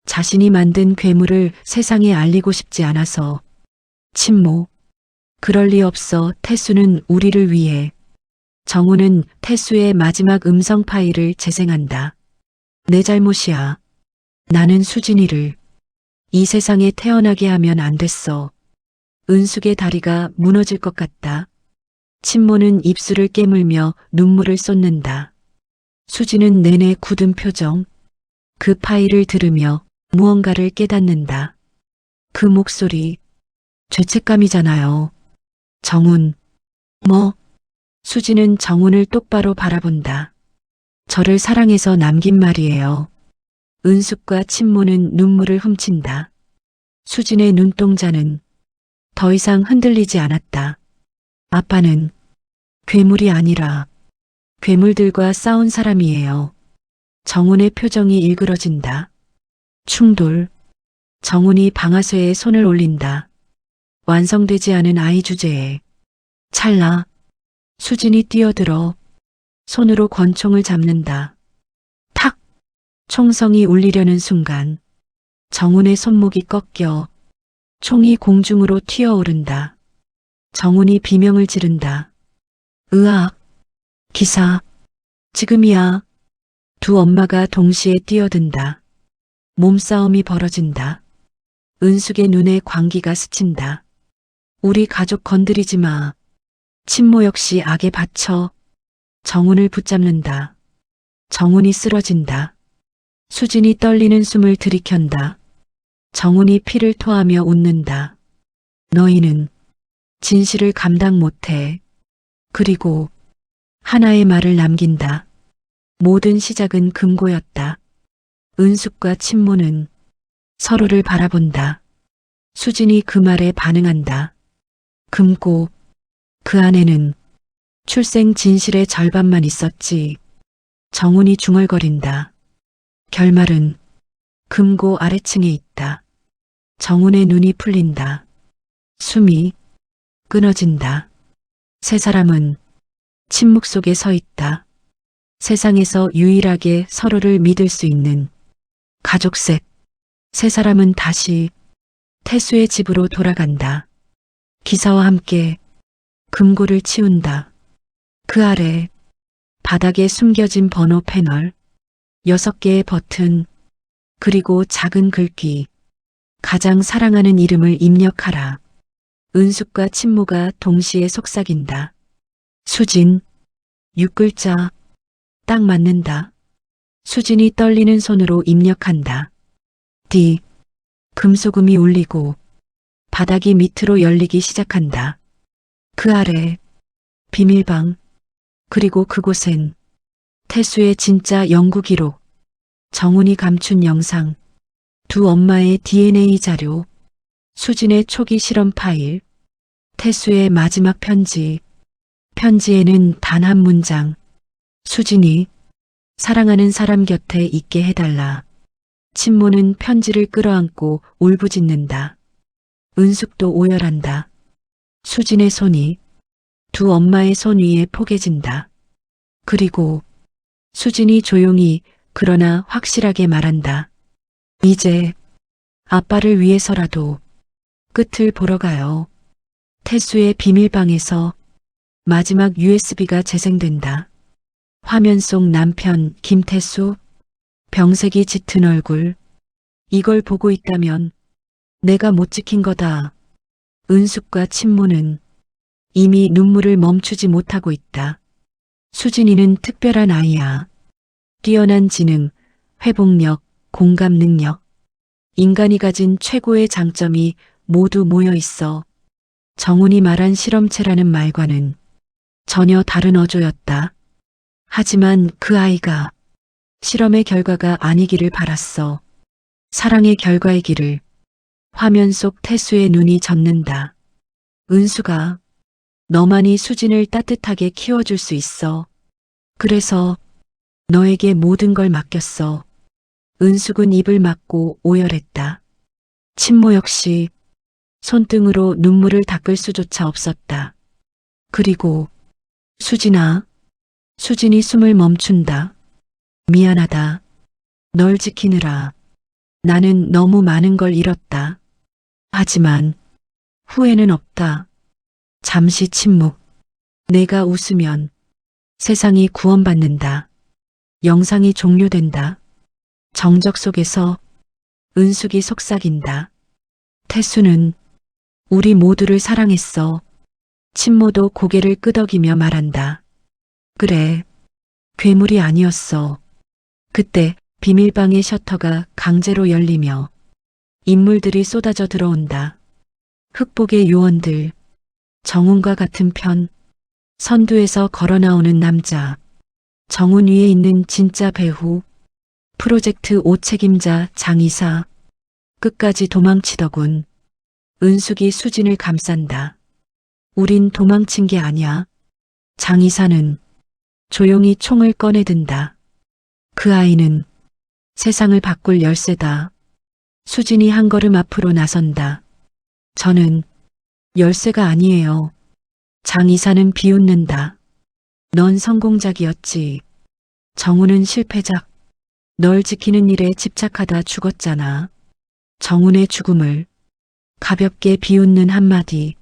자신이 만든 괴물을 세상에 알리고 싶지 않아서. 친모. 그럴 리 없어. 태수는 우리를 위해. 정우는 태수의 마지막 음성 파일을 재생한다. 내 잘못이야. 나는 수진이를 이 세상에 태어나게 하면 안 됐어. 은숙의 다리가 무너질 것 같다. 친모는 입술을 깨물며 눈물을 쏟는다. 수지는 내내 굳은 표정. 그 파일을 들으며 무언가를 깨닫는다. 그 목소리. 죄책감이잖아요. 정훈. 뭐? 수지는 정훈을 똑바로 바라본다. 저를 사랑해서 남긴 말이에요. 은숙과 친모는 눈물을 훔친다. 수진의 눈동자는 더 이상 흔들리지 않았다. 아빠는 괴물이 아니라 괴물들과 싸운 사람이에요. 정훈의 표정이 일그러진다. 충돌. 정훈이 방아쇠에 손을 올린다. 완성되지 않은 아이 주제에. 찰나. 수진이 뛰어들어 손으로 권총을 잡는다. 탁! 총성이 울리려는 순간 정훈의 손목이 꺾여 총이 공중으로 튀어오른다. 정훈이 비명을 지른다. 으악! 기사! 지금이야! 두 엄마가 동시에 뛰어든다. 몸싸움이 벌어진다. 은숙의 눈에 광기가 스친다. 우리 가족 건드리지 마. 친모 역시 악에 받쳐. 정훈을 붙잡는다. 정훈이 쓰러진다. 수진이 떨리는 숨을 들이켠다. 정훈이 피를 토하며 웃는다. 너희는 진실을 감당 못해. 그리고 하나의 말을 남긴다. 모든 시작은 금고였다. 은숙과 친모는 서로를 바라본다. 수진이 그 말에 반응한다. 금고. 그 안에는 출생 진실의 절반만 있었지. 정훈이 중얼거린다. 결말은 금고 아래층에 있다. 정훈의 눈이 풀린다. 숨이 끊어진다. 세 사람은 침묵 속에 서 있다. 세상에서 유일하게 서로를 믿을 수 있는 가족셋. 세 사람은 다시 태수의 집으로 돌아간다. 기사와 함께 금고를 치운다. 그 아래 바닥에 숨겨진 번호 패널, 6개의 버튼, 그리고 작은 글귀. 가장 사랑하는 이름을 입력하라. 은숙과 친모가 동시에 속삭인다. 수진. 6글자. 딱 맞는다. 수진이 떨리는 손으로 입력한다. D. 금소금이 울리고 바닥이 밑으로 열리기 시작한다. 그 아래 비밀방. 그리고 그곳엔 태수의 진짜 연구 기록, 정훈이 감춘 영상, 두 엄마의 DNA 자료, 수진의 초기 실험 파일, 태수의 마지막 편지. 편지에는 단 한 문장. 수진이 사랑하는 사람 곁에 있게 해달라. 친모는 편지를 끌어안고 울부짖는다. 은숙도 오열한다. 수진의 손이 두 엄마의 손 위에 포개진다. 그리고 수진이 조용히 그러나 확실하게 말한다. 이제 아빠를 위해서라도 끝을 보러 가요. 태수의 비밀방에서 마지막 USB가 재생된다. 화면 속 남편 김태수, 병색이 짙은 얼굴. 이걸 보고 있다면 내가 못 지킨 거다. 은숙과 친모는 이미 눈물을 멈추지 못하고 있다. 수진이는 특별한 아이야. 뛰어난 지능, 회복력, 공감 능력. 인간이 가진 최고의 장점이 모두 모여 있어. 정훈이 말한 실험체라는 말과는 전혀 다른 어조였다. 하지만 그 아이가 실험의 결과가 아니기를 바랐어. 사랑의 결과이기를. 화면 속 태수의 눈이 젖는다. 은수가 너만이 수진을 따뜻하게 키워줄 수 있어. 그래서 너에게 모든 걸 맡겼어. 은숙은 입을 막고 오열했다. 친모 역시 손등으로 눈물을 닦을 수조차 없었다. 그리고 수진아. 수진이 숨을 멈춘다. 미안하다. 널 지키느라 나는 너무 많은 걸 잃었다. 하지만 후회는 없다. 잠시 침묵. 내가 웃으면 세상이 구원받는다. 영상이 종료된다. 정적 속에서 은숙이 속삭인다. 태수는 우리 모두를 사랑했어. 친모도 고개를 끄덕이며 말한다. 그래, 괴물이 아니었어. 그때 비밀방의 셔터가 강제로 열리며 인물들이 쏟아져 들어온다. 흑복의 요원들, 정훈과 같은 편, 선두에서 걸어 나오는 남자, 정훈 위에 있는 진짜 배후, 프로젝트 5 책임자 장이사, 끝까지 도망치더군. 은숙이 수진을 감싼다. 우린 도망친 게 아니야. 장이사는 조용히 총을 꺼내든다. 그 아이는 세상을 바꿀 열쇠다. 수진이 한 걸음 앞으로 나선다. 저는 열쇠가 아니에요. 장이사는 비웃는다. 넌 성공작이었지. 정훈은 실패작. 널 지키는 일에 집착하다 죽었잖아. 정훈의 죽음을 가볍게 비웃는 한마디.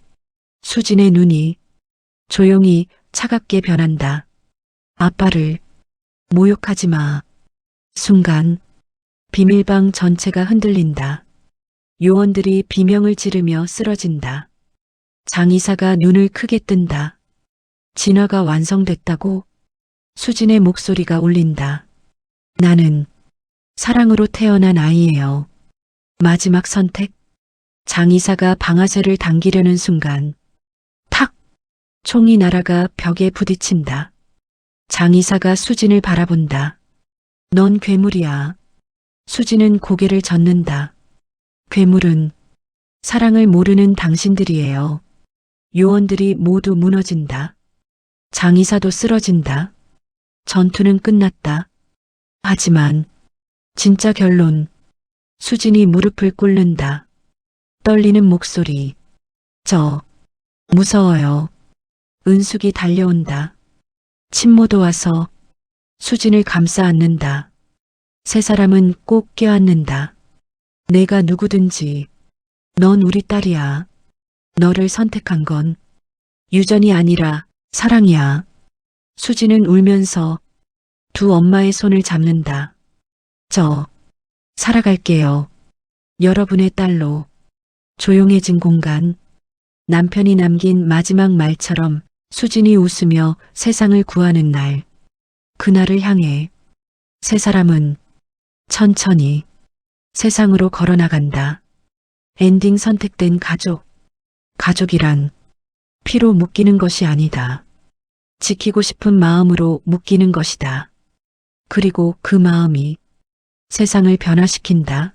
수진의 눈이 조용히 차갑게 변한다. 아빠를 모욕하지 마. 순간 비밀방 전체가 흔들린다. 요원들이 비명을 지르며 쓰러진다. 장이사가 눈을 크게 뜬다. 진화가 완성됐다고? 수진의 목소리가 울린다. 나는 사랑으로 태어난 아이예요. 마지막 선택. 장이사가 방아쇠를 당기려는 순간 탁! 총이 날아가 벽에 부딪힌다. 장이사가 수진을 바라본다. 넌 괴물이야. 수진은 고개를 젓는다. 괴물은 사랑을 모르는 당신들이에요. 요원들이 모두 무너진다. 장이사도 쓰러진다. 전투는 끝났다. 하지만 진짜 결론. 수진이 무릎을 꿇는다. 떨리는 목소리. 저 무서워요. 은숙이 달려온다. 친모도 와서 수진을 감싸 안는다. 세 사람은 꼭 껴안는다. 내가 누구든지 넌 우리 딸이야. 너를 선택한 건 유전이 아니라 사랑이야. 수진은 울면서 두 엄마의 손을 잡는다. 저 살아갈게요. 여러분의 딸로. 조용해진 공간. 남편이 남긴 마지막 말처럼 수진이 웃으며 세상을 구하는 날. 그날을 향해 세 사람은 천천히 세상으로 걸어나간다. 엔딩. 선택된 가족. 가족이란 피로 묶이는 것이 아니다. 지키고 싶은 마음으로 묶이는 것이다. 그리고 그 마음이 세상을 변화시킨다.